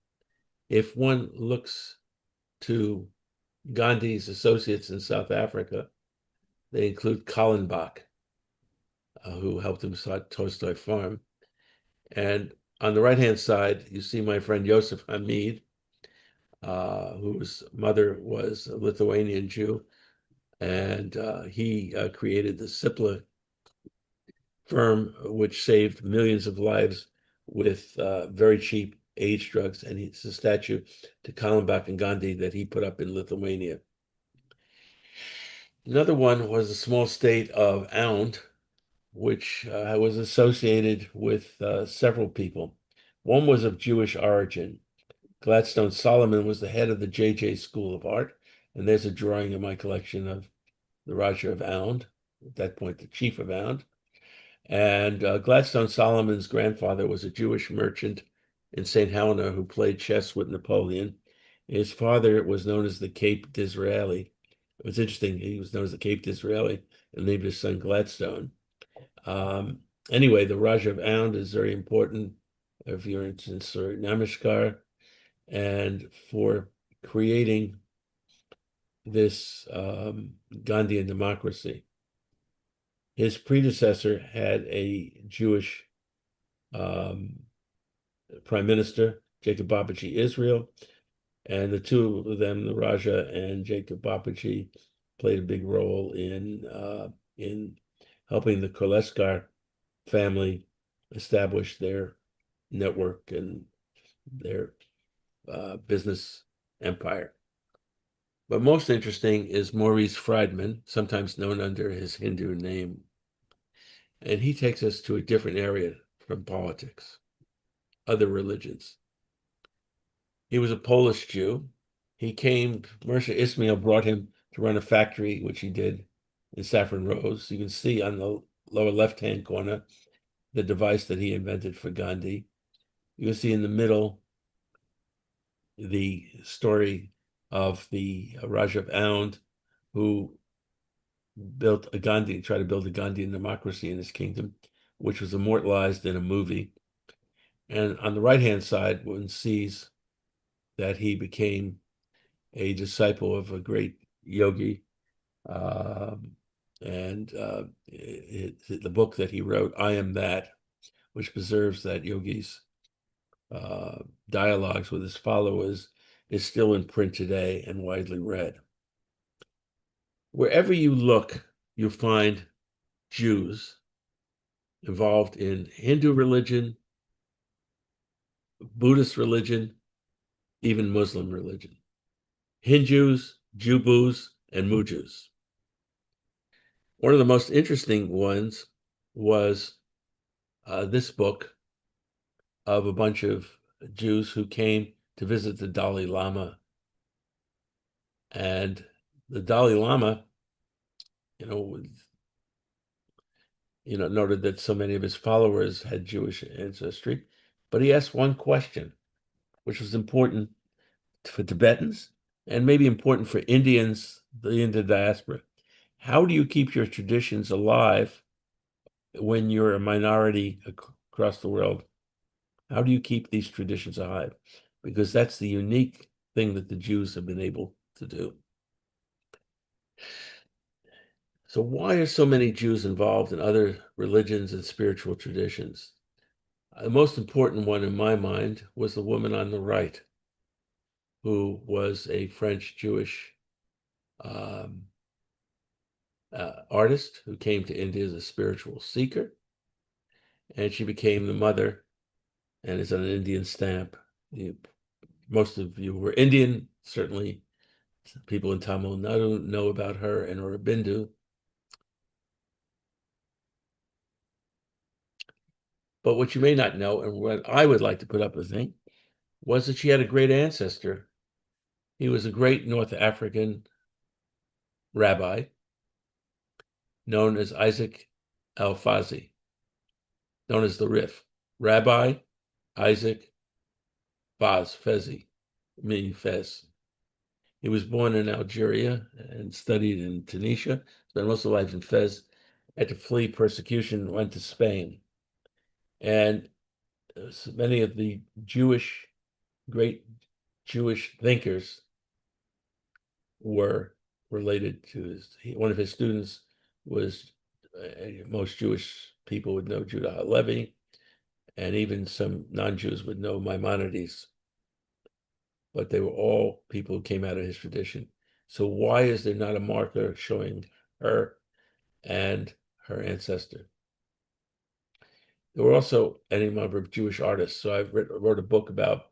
If one looks to Gandhi's associates in South Africa, they include Kallenbach, who helped him start Tolstoy Farm. And on the right-hand side, you see my friend Yosef Hamid, whose mother was a Lithuanian Jew, and he created the Cipla firm, which saved millions of lives with very cheap AIDS drugs, and it's a statue to Kallenbach and Gandhi that he put up in Lithuania. Another one was a small state of Aund, which was associated with several people. One was of Jewish origin. Gladstone Solomon was the head of the J.J. School of Art, and there's a drawing in my collection of the Raja of Aund, at that point the chief of Aund. And Gladstone Solomon's grandfather was a Jewish merchant in St. Helena who played chess with Napoleon. His father was known as the Cape Disraeli. It was interesting, he was known as the Cape Disraeli and named his son Gladstone. Anyway, the Raja of Aund is very important if you're in Sir Namaskar, and for creating this Gandhian democracy. His predecessor had a Jewish prime minister, Jacob Babaji Israel, and the two of them, the Raja and Jacob Babaji, played a big role in helping the Koleskar family establish their network and their business empire. But most interesting is Maurice Friedman, sometimes known under his Hindu name. And he takes us to a different area from politics, other religions. He was a Polish Jew. He came, Moshe Ismail brought him to run a factory, which he did in Saffron Rose. You can see on the lower left-hand corner the device that he invented for Gandhi. You can see in the middle the story of the Raja of Aund, who tried to build a Gandhian democracy in his kingdom, which was immortalized in a movie. And on the right-hand side, one sees that he became a disciple of a great yogi. The book that he wrote, I Am That, which preserves that yogi's dialogues with his followers, is still in print today and widely read. Wherever you look, you find Jews involved in Hindu religion, Buddhist religion, even Muslim religion. Hindus, Jubus, and Mujus. One of the most interesting ones was this book of a bunch of Jews who came to visit the Dalai Lama. And the Dalai Lama, noted that so many of his followers had Jewish ancestry, but he asked one question, which was important for Tibetans and maybe important for Indians, the Indian diaspora. How do you keep your traditions alive when you're a minority across the world? How do you keep these traditions alive? Because that's the unique thing that the Jews have been able to do. So why are so many Jews involved in other religions and spiritual traditions? The most important one in my mind was the woman on the right, who was a French Jewish artist who came to India as a spiritual seeker, and she became the mother and is on an Indian stamp. Most of you were Indian, certainly people in Tamil Nadu know about her and Aurobindo. But what you may not know, and what I would like to put up as a thing, was that she had a great ancestor. He was a great North African rabbi known as Isaac Al-Fazi, known as the Rif. Rabbi Isaac Fezi, meaning Fez. He was born in Algeria and studied in Tunisia, spent most of his life in Fez, had to flee persecution, went to Spain. And many of the great Jewish thinkers were related to one of his students was, most Jewish people would know Judah Halevi, and even some non-Jews would know Maimonides. But they were all people who came out of his tradition. So why is there not a marker showing her and her ancestor? There were also any number of Jewish artists. So I wrote a book about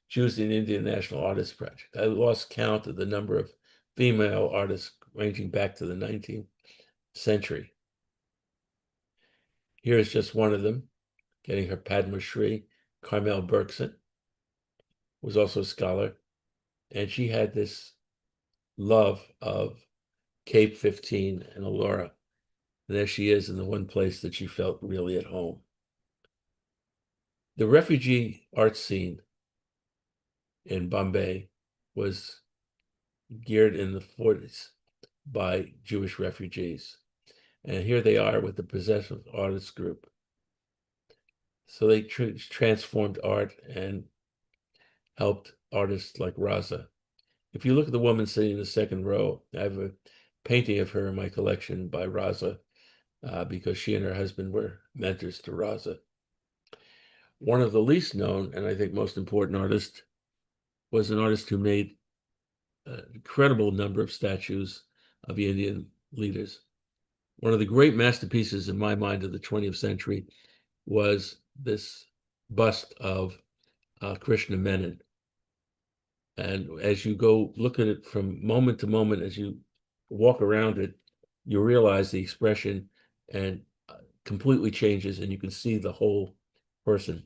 Jews in the Indian National Artists Project. I lost count of the number of female artists ranging back to the 19th century. Here is just one of them, getting her Padma Shri. Carmel Bergson was also a scholar, and she had this love of Cape 15 and Allura. And there she is in the one place that she felt really at home. The refugee art scene in Bombay was geared in the 40s by Jewish refugees. And here they are with the Possessive Artists Group. So they transformed art and helped artists like Raza. If you look at the woman sitting in the second row, I have a painting of her in my collection by Raza because she and her husband were mentors to Raza. One of the least known, and I think most important artists, was an artist who made an incredible number of statues of Indian leaders. One of the great masterpieces in my mind of the 20th century was this bust of Krishna Menon. And as you go look at it from moment to moment, as you walk around it, you realize the expression and completely changes, and you can see the whole person.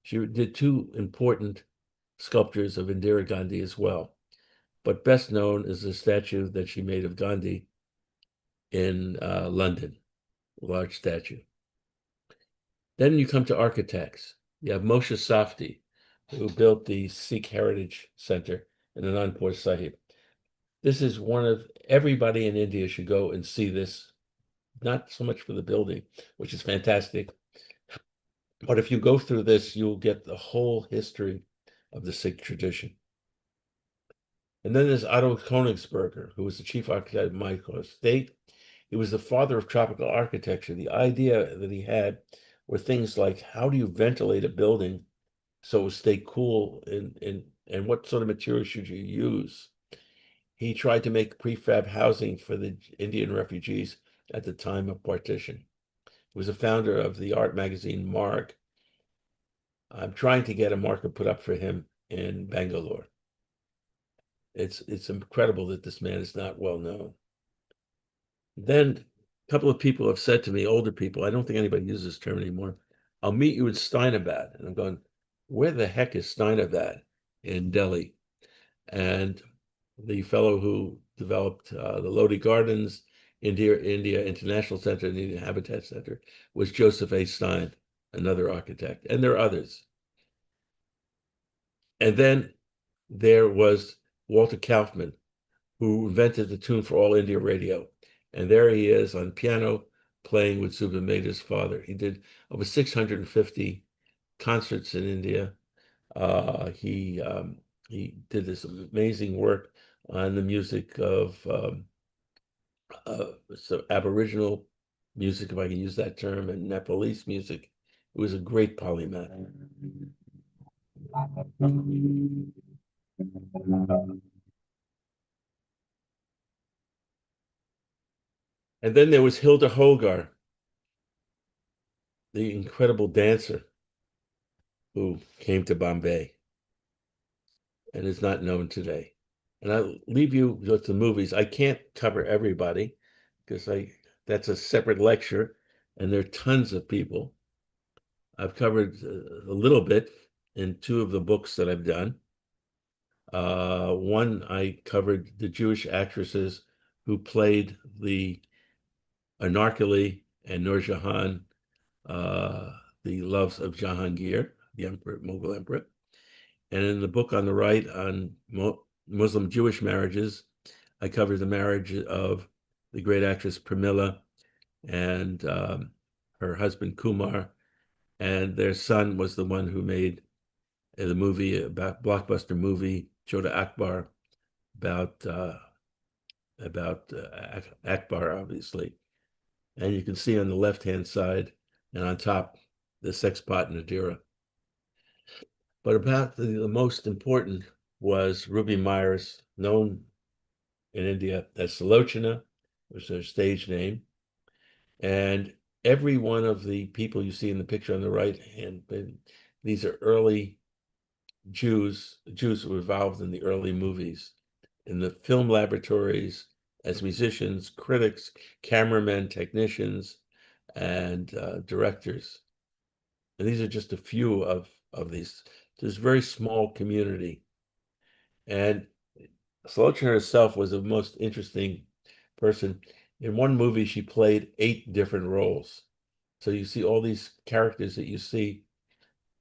She did two important sculptures of Indira Gandhi as well, but best known is the statue that she made of Gandhi in London, a large statue. Then you come to architects. You have Moshe Safdie, who built the Sikh Heritage Center in Anandpur Sahib. This is one of, everybody in India should go and see this, not so much for the building, which is fantastic, but if you go through this, you'll get the whole history of the Sikh tradition. And then there's Otto Königsberger, who was the chief architect of my state. He was the father of tropical architecture. The idea that he had were things like, how do you ventilate a building so it will stay cool, and what sort of material should you use? He tried to make prefab housing for the Indian refugees at the time of partition. He was a founder of the art magazine Marg. I'm trying to get a marker put up for him in Bangalore. It's incredible that this man is not well known. Then a couple of people have said to me, older people, I don't think anybody uses this term anymore, I'll meet you in Steinabad. And I'm going, where the heck is Steinabad in Delhi? And the fellow who developed the Lodi Gardens, India International Center, and the Indian Habitat Center was Joseph A. Stein, another architect. And there are others. And then there was Walter Kaufman, who invented the tune for All India Radio. And there he is on piano playing with Zubin Mehta's father. He did over 650 concerts in India. He did this amazing work on the music of so Aboriginal music, if I can use that term, and Nepalese music. It was a great polymath. And then there was Hilda Hogar, the incredible dancer who came to Bombay and is not known today. And I'll leave you with the movies. I can't cover everybody because that's a separate lecture, and there are tons of people. I've covered a little bit in two of the books that I've done. One, I covered the Jewish actresses who played the Anarkali and Nur Jahan, the loves of Jahangir, the emperor, Mughal emperor. And in the book on the right on Muslim-Jewish marriages, I covered the marriage of the great actress Pramila and her husband Kumar, and their son was the one who made the movie, about blockbuster movie, Jodha Akbar, about Akbar, obviously. And you can see on the left-hand side and on top the sexpot Indira. But about the most important was Ruby Myers, known in India as Salochana, was her stage name. And every one of the people you see in the picture on the right hand, these are early Jews who were involved in the early movies, in the film laboratories, as musicians, critics, cameramen, technicians, and directors. And these are just a few of these. There's a very small community. And Salochana herself was the most interesting person. In one movie, she played 8 different roles. So you see all these characters that you see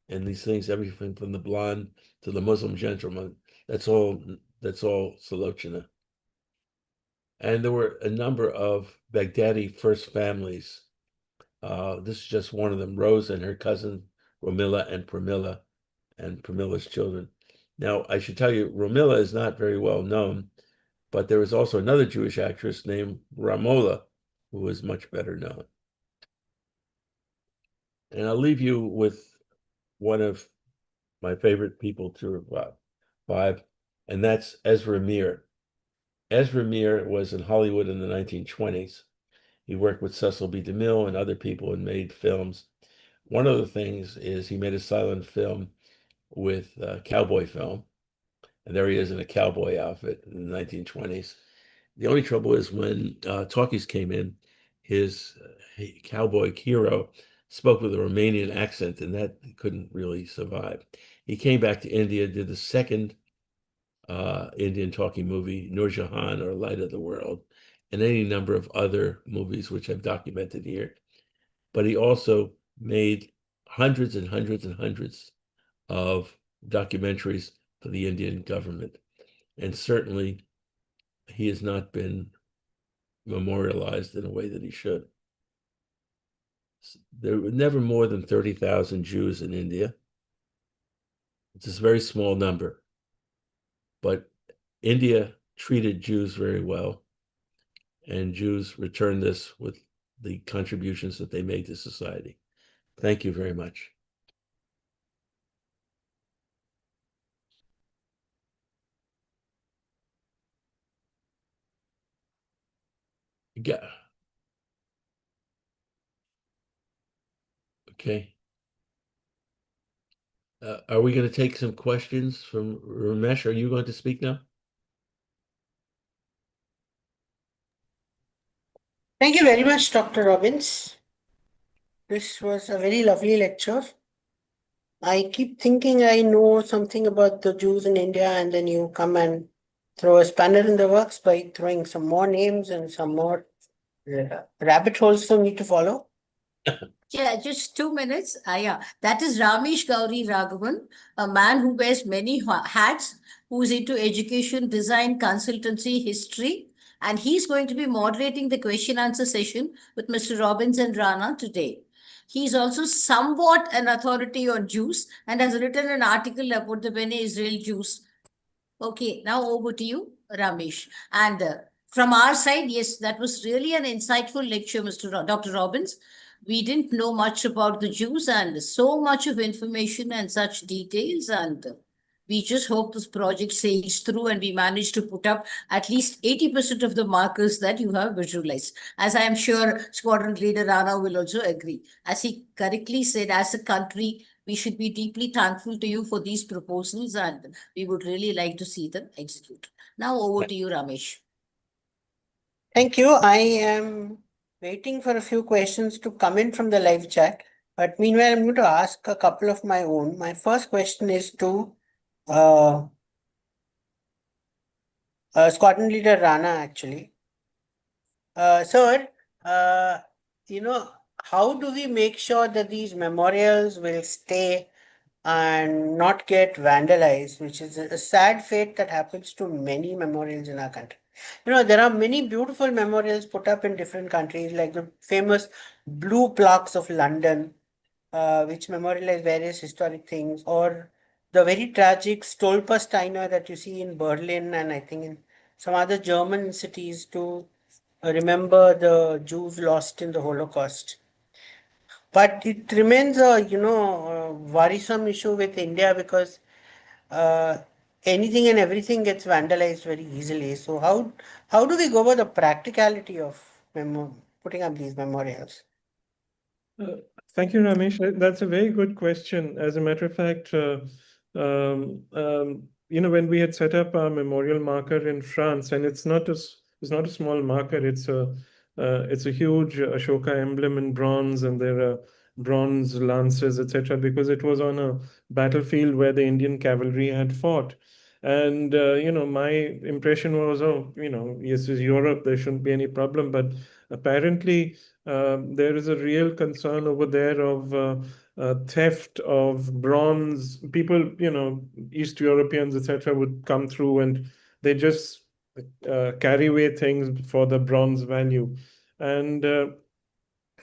in these things, everything from the blonde to the Muslim gentleman. That's all Salochana. And there were a number of Baghdadi first families. This is just one of them, Rose and her cousin, Romila and Pramila's children. Now, I should tell you, Romila is not very well known, but there was also another Jewish actress named Ramola, who was much better known. And I'll leave you with one of my favorite people to revive, and that's Ezra Mir. Ezra Mir was in Hollywood in the 1920s. He worked with Cecil B. DeMille and other people and made films. One of the things is he made a silent film with cowboy film. And there he is in a cowboy outfit in the 1920s. The only trouble is when talkies came in, his cowboy hero spoke with a Romanian accent, and that couldn't really survive. He came back to India, did the second Indian talkie movie, Nur Jahan, or Light of the World, and any number of other movies which I've documented here. But he also made hundreds and hundreds and hundreds of documentaries for the Indian government. And certainly he has not been memorialized in a way that he should. There were never more than 30,000 Jews in India. It's a very small number. But India treated Jews very well, and Jews returned this with the contributions that they made to society. Thank you very much. Yeah. Okay. Are we going to take some questions from Ramesh? Are you going to speak now? Thank you very much, Dr. Robbins. This was a very lovely lecture. I keep thinking I know something about the Jews in India, and then you come and throw a spanner in the works by throwing some more names and some more rabbit holes for me to follow. Yeah, just 2 minutes. Yeah, that is Ramesh Gauri Raghavan, a man who wears many hats, who's into education, design, consultancy, history, and he's going to be moderating the question answer session with Mr. Robbins and Rana today. He's also somewhat an authority on Jews and has written an article about the Bene Israel Jews. Okay, now over to you, Ramesh. And From our side, yes, that was really an insightful lecture, Dr. Robbins. We didn't know much about the Jews and so much of information and such details. And we just hope this project sails through and we manage to put up at least 80% of the markers that you have visualized. As I am sure Squadron Leader Rana will also agree. As he correctly said, as a country, we should be deeply thankful to you for these proposals and we would really like to see them execute. Now over to you, Ramesh. Thank you. I am waiting for a few questions to come in from the live chat. But meanwhile, I'm going to ask a couple of my own. My first question is to Squadron Leader Rana, actually. Sir, how do we make sure that these memorials will stay and not get vandalized, which is a sad fate that happens to many memorials in our country? There are many beautiful memorials put up in different countries, like the famous blue plaques of London, which memorialize various historic things, or the very tragic Stolpersteiner that you see in Berlin and I think in some other German cities to remember the Jews lost in the Holocaust. But it remains a worrisome issue with India because anything and everything gets vandalized very easily. So how do we go about the practicality of putting up these memorials? Thank you, Ramesh. That's a very good question. As a matter of fact, when we had set up our memorial marker in France, and it's not a small marker. It's a huge Ashoka emblem in bronze, and there are bronze lances, etc., because it was on a battlefield where the Indian cavalry had fought. And my impression was, yes, it's Europe, there shouldn't be any problem. But apparently, there is a real concern over there of theft of bronze. People, East Europeans, etc., would come through and they just carry away things for the bronze value. And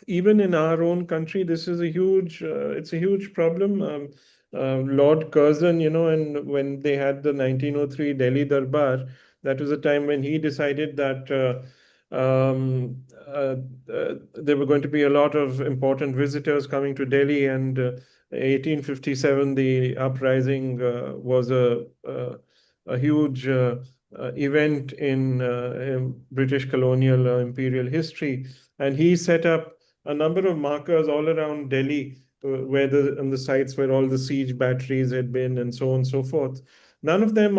even in our own country, this is it's a huge problem. Lord Curzon, and when they had the 1903 Delhi Darbar, that was a time when he decided that there were going to be a lot of important visitors coming to Delhi, and 1857, the uprising was a huge event in British colonial imperial history, and he set up a number of markers all around Delhi, on the sites where all the siege batteries had been, and so on and so forth. None of them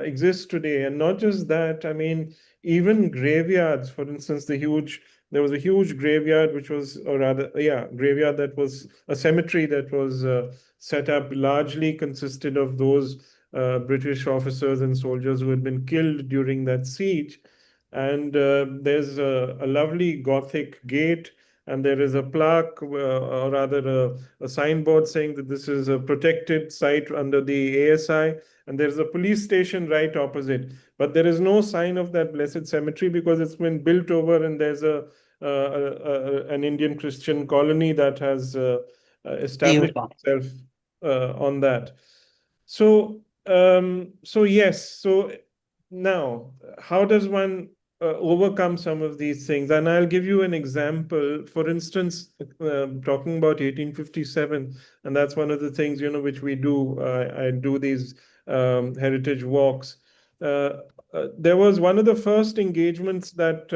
exist today, and not just that. I mean, even graveyards, for instance, there was a huge graveyard, graveyard that was a cemetery that was set up, largely consisted of those British officers and soldiers who had been killed during that siege. And there's a lovely Gothic gate, and there is a plaque, or rather a signboard saying that this is a protected site under the ASI, and there's a police station right opposite. But there is no sign of that blessed cemetery because it's been built over, and there's an Indian Christian colony that has established itself on that. So yes. So now, how does one overcome some of these things? And I'll give you an example. For instance, talking about 1857, and that's one of the things which we do. I do these heritage walks. There was one of the first engagements that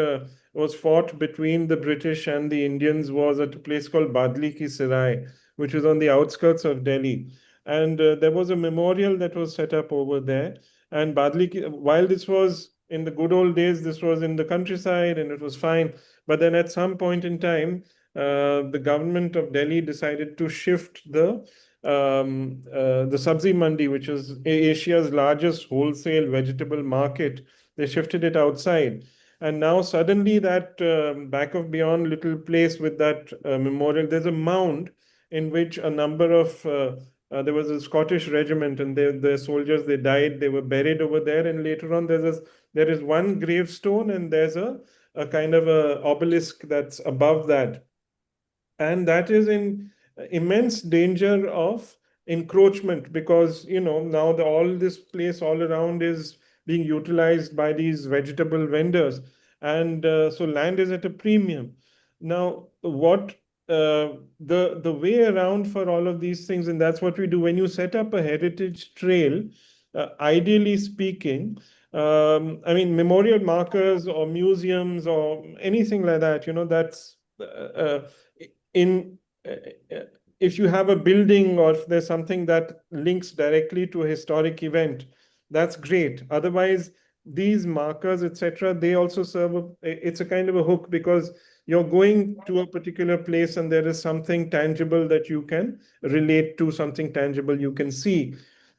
was fought between the British and the Indians was at a place called Badli Ki Sarai, which was on the outskirts of Delhi. And there was a memorial that was set up over there. And Badli, while this was in the good old days, this was in the countryside and it was fine. But then at some point in time, the government of Delhi decided to shift the Sabzi Mandi, which is Asia's largest wholesale vegetable market. They shifted it outside. And now suddenly that back of beyond little place with that memorial, there's a mound in which a number of there was a Scottish regiment, and the soldiers, they died, they were buried over there. And later on, there is one gravestone, and there's a kind of a obelisk that's above that. And that is in immense danger of encroachment because, now all this place all around is being utilized by these vegetable vendors. And so land is at a premium. Now, what the way around for all of these things, and that's what we do when you set up a heritage trail, ideally speaking, I mean, memorial markers or museums or anything like that, that's in if you have a building or if there's something that links directly to a historic event, that's great. Otherwise, these markers, etc., they also serve it's a kind of a hook, because you're going to a particular place and there is something tangible that you can relate to, something tangible you can see.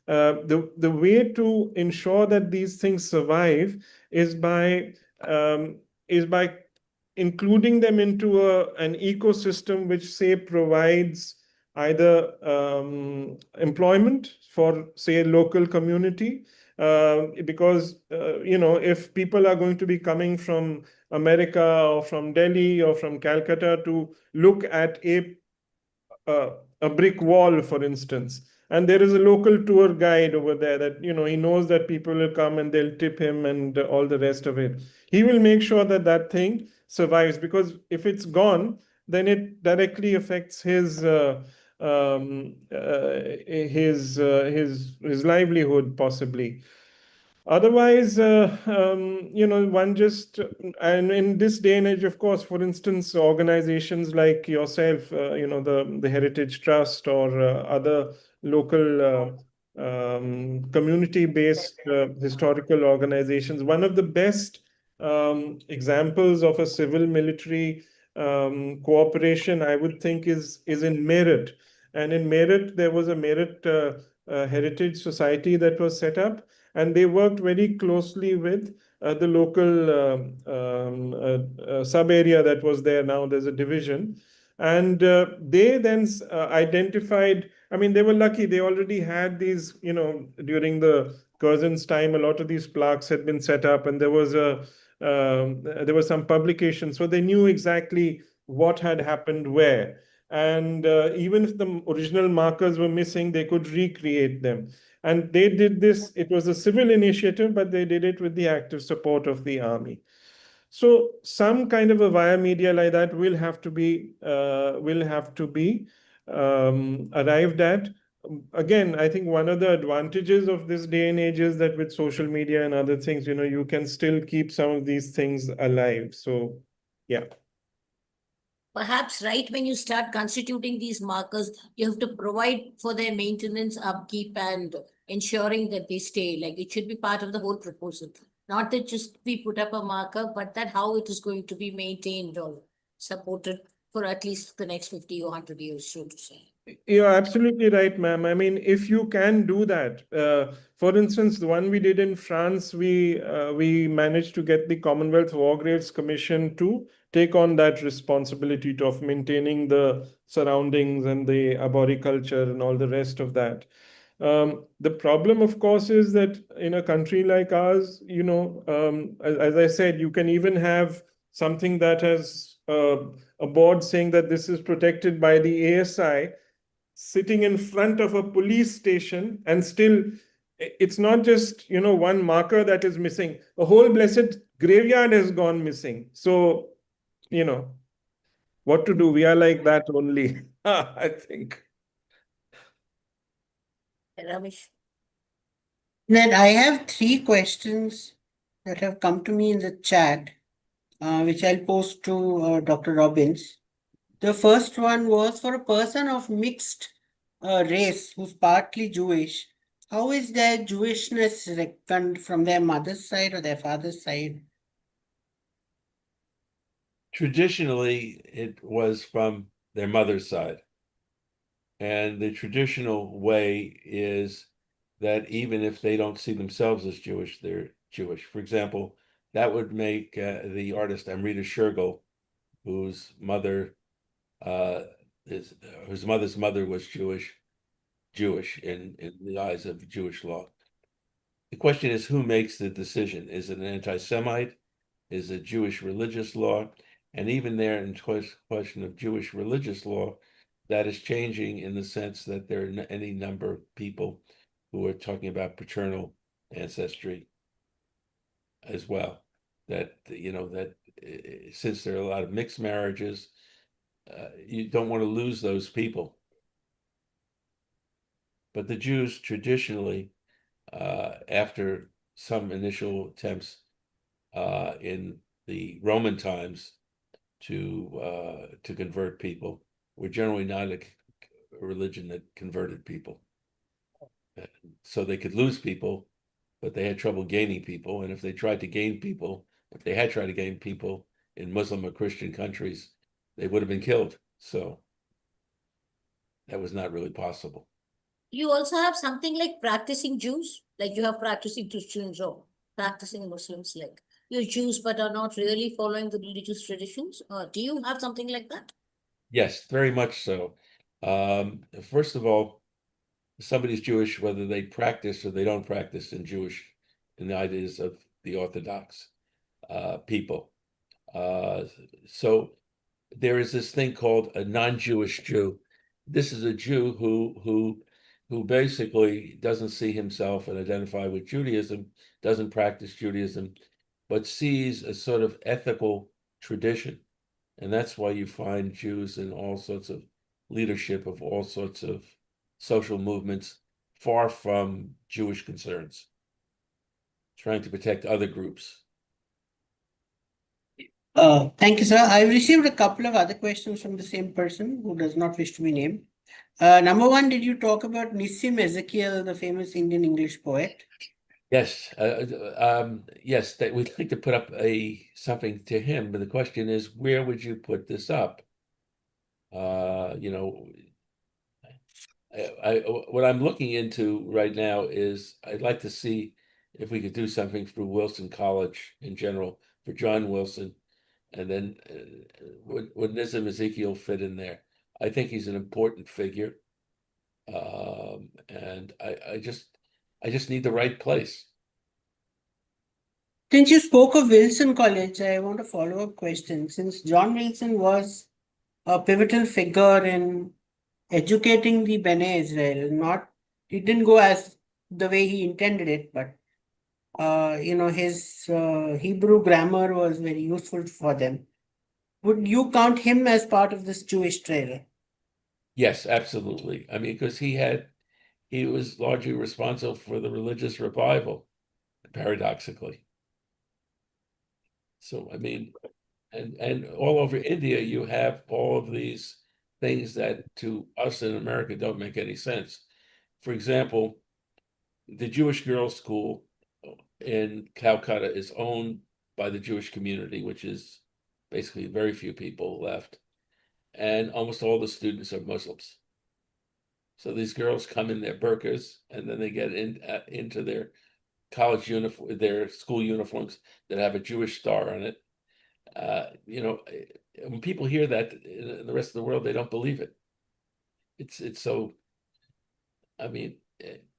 The way to ensure that these things survive is by including them into an ecosystem which, say, provides either employment for, say, a local community, because if people are going to be coming from America or from Delhi or from Calcutta to look at a brick wall, for instance, and there is a local tour guide over there that he knows that people will come and they'll tip him and all the rest of it, he will make sure that that thing survives, because if it's gone, then it directly affects his livelihood, possibly. Otherwise, one just, and in this day and age, of course, for instance, organizations like yourself, the Heritage Trust or other local community-based historical organizations. One of the best examples of a civil-military cooperation, I would think, is in Meerut. And in Meerut, there was a Meerut Heritage Society that was set up, and they worked very closely with the local sub area that was there. Now there's a division, and they then identified. I mean, they were lucky; they already had these. During the Curzon's time, a lot of these plaques had been set up, and there was some publication, so they knew exactly what had happened where. And even if the original markers were missing, they could recreate them. And they did this. It was a civil initiative, but they did it with the active support of the army. So some kind of a via media like that will have to be arrived at. Again, I think one of the advantages of this day and age is that with social media and other things, you can still keep some of these things alive. So, yeah. Perhaps right when you start constituting these markers, you have to provide for their maintenance, upkeep, and ensuring that they stay. Like, it should be part of the whole proposal. Not that just we put up a marker, but that how it is going to be maintained or supported for at least the next 50 or 100 years, so to say. You're absolutely right, ma'am. I mean, if you can do that, for instance, the one we did in France, we managed to get the Commonwealth War Graves Commission to take on that responsibility of maintaining the surroundings and the arboriculture and all the rest of that. The problem, of course, is that in a country like ours, as I said, you can even have something that has a board saying that this is protected by the ASI, sitting in front of a police station, and still it's not just one marker that is missing. A whole blessed graveyard has gone missing. So what to do? We are like that only. I think. Ramesh. Ned, I have 3 questions that have come to me in the chat, which I'll post to Dr. Robbins. The first one was, for a person of mixed race who's partly Jewish, how is their Jewishness reckoned from their mother's side or their father's side? Traditionally, it was from their mother's side. And the traditional way is that even if they don't see themselves as Jewish, they're Jewish. For example, that would make the artist Amrita Shergill, whose mother's mother was Jewish in the eyes of Jewish law. The question is, who makes the decision? Is it an anti-Semite? Is it Jewish religious law? And even there, in question of Jewish religious law, that is changing in the sense that there are any number of people who are talking about paternal ancestry. as well. That, you know, that since there are a lot of mixed marriages, you don't want to lose those people. But the Jews traditionally, after some initial attempts in the Roman times to convert people, were generally not a religion that converted people. So they could lose people, but they had trouble gaining people. And if they tried to gain people, if they had tried to gain people in Muslim or Christian countries, they would have been killed. So that was not really possible. You also have something like practicing Jews, like you have practicing Christians or practicing Muslims, like you're Jews but are not really following the religious traditions. Do you have something like that? Yes, very much so. First of all, somebody's Jewish, whether they practice or they don't practice in the ideas of the Orthodox people. So there is this thing called a non-Jewish Jew. This is a Jew who basically doesn't see himself and identify with Judaism, doesn't practice Judaism, but sees a sort of ethical tradition. And that's why you find Jews in all sorts of leadership of all sorts of social movements, far from Jewish concerns, trying to protect other groups. Thank you, sir. I've received a couple of other questions from the same person who does not wish to be named. Number one, did you talk about Nissim Ezekiel, the famous Indian English poet? Yes, yes, that we'd like to put up something to him, but the question is, where would you put this up? You know, what I'm looking into right now is I'd like to see if we could do something through Wilson College in general for John Wilson, and then would Nissim Ezekiel fit in there? I think he's an important figure, and I just need the right place. Since you spoke of Wilson College, I want a follow-up question. Since John Wilson was a pivotal figure in educating the Bene Israel, it didn't go as the way he intended it, but his Hebrew grammar was very useful for them. Would you count him as part of this Jewish trail? Yes, absolutely. I mean, because he was largely responsible for the religious revival, paradoxically. So, I mean, and all over India, you have all of these things that to us in America don't make any sense. For example, the Jewish girls' school in Calcutta is owned by the Jewish community, which is basically very few people left, and almost all the students are Muslims. So these girls come in their burqas, and then they get into their college uniform, their school uniforms that have a Jewish star on it. You know, when people hear that in the rest of the world, they don't believe it. It's so. I mean,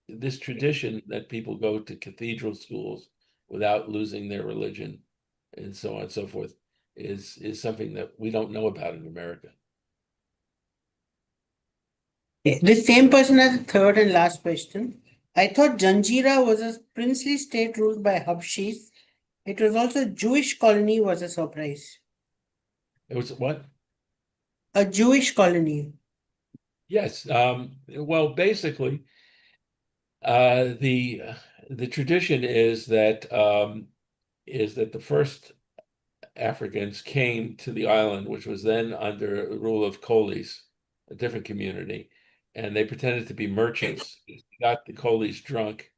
this tradition that people go to cathedral schools without losing their religion, and so on and so forth, is something that we don't know about in America. This same person has a third and last question. I thought Janjira was a princely state ruled by Habshis. It was also a Jewish colony, was a surprise. It was what? A Jewish colony. Yes. Well, basically, the tradition is that the first Africans came to the island, which was then under the rule of coolies, a different community, and they pretended to be merchants, got the coolies drunk,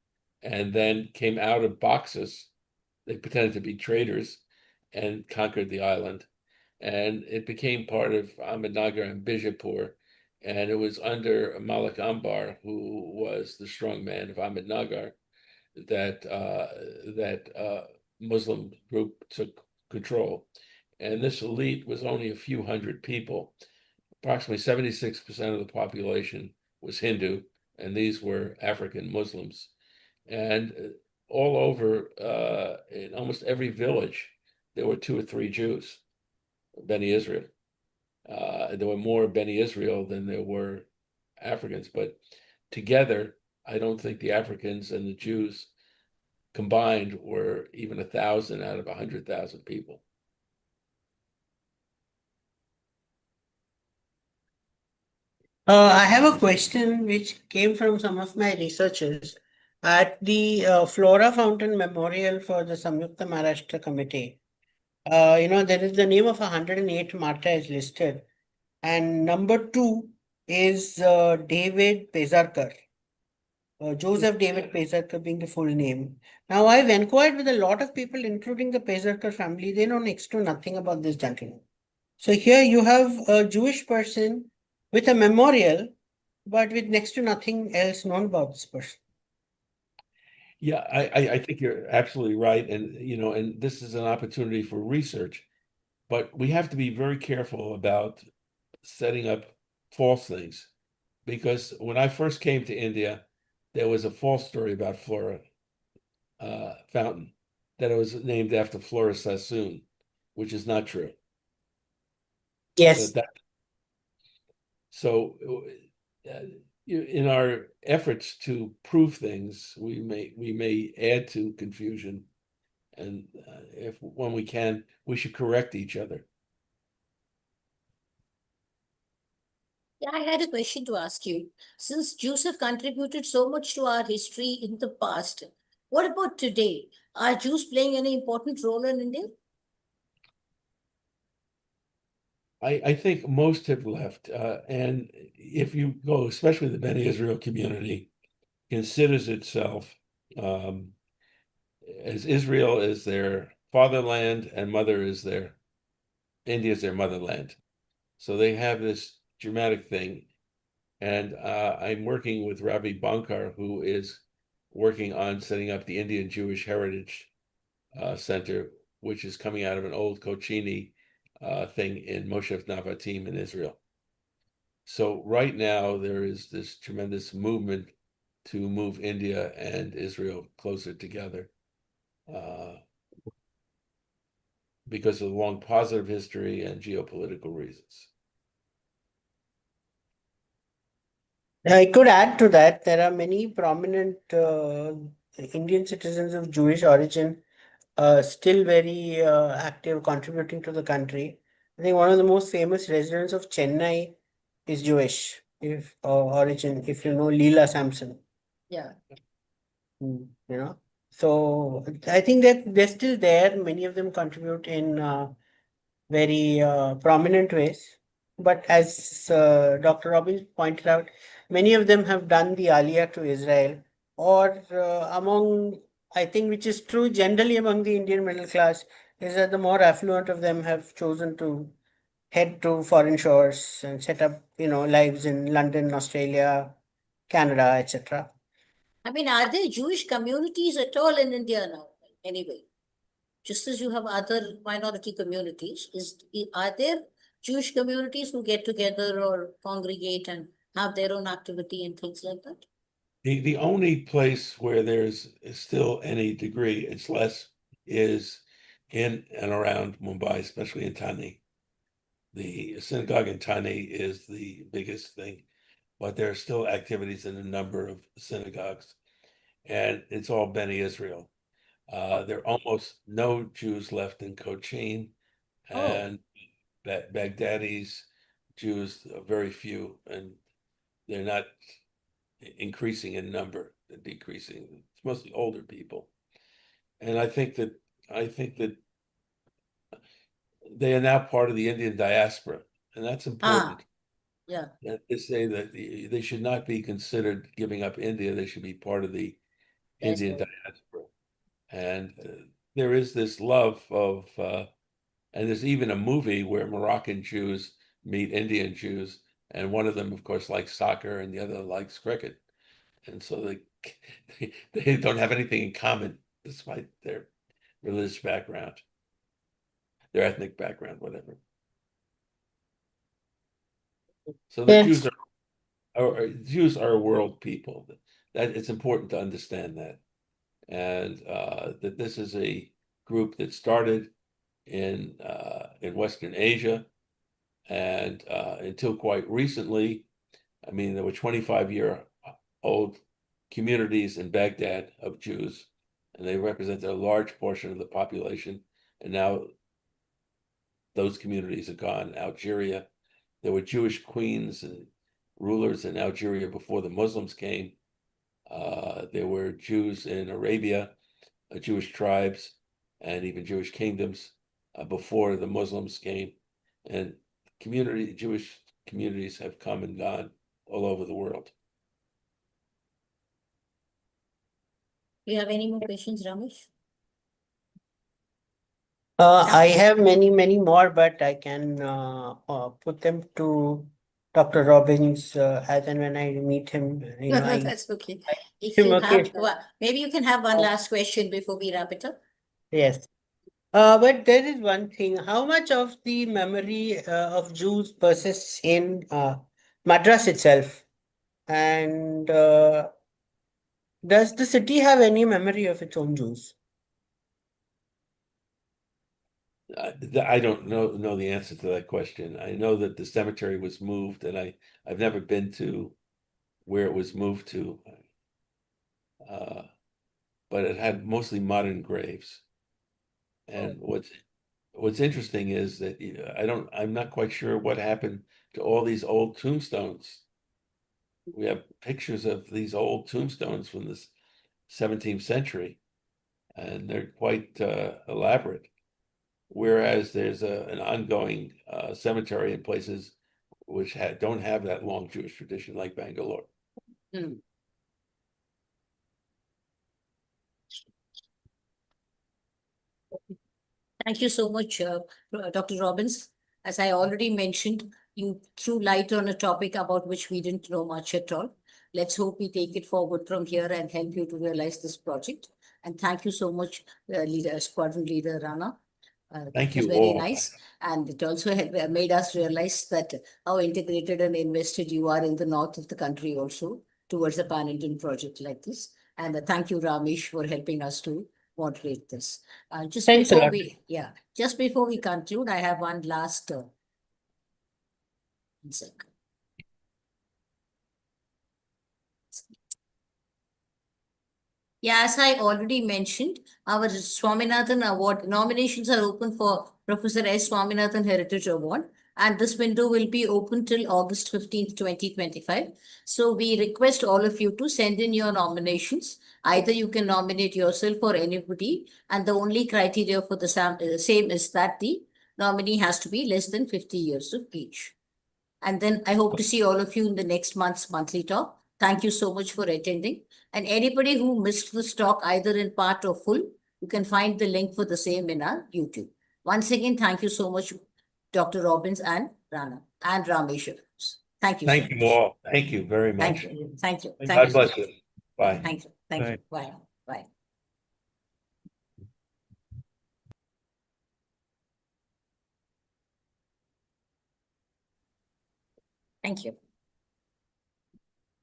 and then came out of boxes. They pretended to be traders and conquered the island. And it became part of Ahmednagar and Bijapur. And it was under Malik Ambar, who was the strong man of Ahmednagar, that Muslim group took control. And this elite was only a few hundred people. Approximately 76% of the population was Hindu, and these were African Muslims. And all over, in almost every village, there were 2 or 3 Jews, Beni Israel. There were more Beni Israel than there were Africans, but together, I don't think the Africans and the Jews combined were even 1,000 out of 100,000 people. I have a question which came from some of my researchers at the Flora Fountain Memorial for the Samyukta Maharashtra Committee. There is the name of 108 martyrs listed, and number 2 is David Pezarkar. Joseph David Pezarkar being the full name. Now, I've inquired with a lot of people, including the Pezarkar family. They know next to nothing about this gentleman. So here you have a Jewish person with a memorial, but with next to nothing else known about this person. Yeah, I think you're absolutely right. And, and this is an opportunity for research, but we have to be very careful about setting up false things. Because when I first came to India, there was a false story about Flora Fountain, that it was named after Flora Sassoon, which is not true. Yes. So in our efforts to prove things, we may add to confusion, and when we can, we should correct each other. Yeah, I had a question to ask you. Since Jews have contributed so much to our history in the past, what about today? Are Jews playing any important role in India? I think most have left, and if you go, especially the Bene Israel community, considers itself as Israel is their fatherland and India is their motherland. So they have this dramatic thing. And I'm working with Ravi Bankar, who is working on setting up the Indian Jewish Heritage Center, which is coming out of an old Kochini thing in Moshev Navatim in Israel. So right now there is this tremendous movement to move India and Israel closer together because of the long positive history and geopolitical reasons. I could add to that, there are many prominent Indian citizens of Jewish origin still very active, contributing to the country. I think one of the most famous residents of Chennai is Jewish, if origin, if you know Leela Sampson. Yeah. So I think that they're still there. Many of them contribute in very prominent ways. But as Dr. Robbins pointed out, many of them have done the aliyah to Israel, or I think, which is true generally among the Indian middle class, is that the more affluent of them have chosen to head to foreign shores and set up, lives in London, Australia, Canada, etc. I mean, are there Jewish communities at all in India now? Anyway, just as you have other minority communities, are there Jewish communities who get together or congregate and have their own activity and things like that? The only place where there's still any degree, it's less, is in and around Mumbai, especially in Thane. The synagogue in Thane is the biggest thing, but there are still activities in a number of synagogues, and it's all Bene Israel. There are almost no Jews left in Cochin, and Baghdadis, Jews, very few, and they're not increasing in number, they're decreasing. It's mostly older people. And I think that they are now part of the Indian diaspora, and that's important. Yeah. They say that they should not be considered giving up India, they should be part of the Indian diaspora. And there is this love of, and there's even a movie where Moroccan Jews meet Indian Jews, and one of them, of course, likes soccer and the other likes cricket. And so they don't have anything in common despite their religious background, their ethnic background, whatever. So the Jews are a world people. That it's important to understand that, and that this is a group that started in Western Asia, and until quite recently, I mean, there were 25-year-old communities in Baghdad of Jews, and they represented a large portion of the population. And now those communities are gone. Algeria, there were Jewish queens and rulers in Algeria before the Muslims came. There were Jews in Arabia, Jewish tribes, and even Jewish kingdoms before the Muslims came. And Jewish communities have come and gone all over the world. Do you have any more questions, Ramesh? I have many, many more, but I can put them to Dr. Robbins as and when I meet him. No, that's okay. If him you okay. have, maybe you can have one last question before we wrap it up. Yes. But there is one thing. How much of the memory of Jews persists in Madras itself? And does the city have any memory of its own Jews? I don't know the answer to that question. I know that the cemetery was moved, and I've never been to where it was moved to, but it had mostly modern graves. And what's interesting is that I'm not quite sure what happened to all these old tombstones. We have pictures of these old tombstones from the 17th century, and they're quite elaborate. Whereas there's an ongoing cemetery in places which don't have that long Jewish tradition, like Bangalore. Hmm. Thank you so much, Dr. Robbins. As I already mentioned, you threw light on a topic about which we didn't know much at all. Let's hope we take it forward from here and help you to realize this project. And thank you so much, Squadron Leader Rana. Thank you It was very all. nice. And it also made us realize that how integrated and invested you are in the north of the country also towards a pan-Indian project like this. And thank you, Ramesh, for helping us to moderate this. Thanks a lot. Just before we conclude, I have one last sec. Yeah, as I already mentioned, our Swaminathan Award nominations are open for Professor S. Swaminathan Heritage Award, and this window will be open till August 15th, 2025. So we request all of you to send in your nominations. Either you can nominate yourself or anybody, and the only criteria for the same is that the nominee has to be less than 50 years of age. And then I hope to see all of you in the next month's monthly talk. Thank you so much for attending. And anybody who missed this talk either in part or full, you can find the link for the same in our YouTube. Once again, thank you so much, Dr. Robbins and Rana and Ramesh. Thank you. Thank you all. Thank you very much. Thank you. Thank you. God bless you. Bye. Thank you. Thank you. Bye. Bye. Thank you.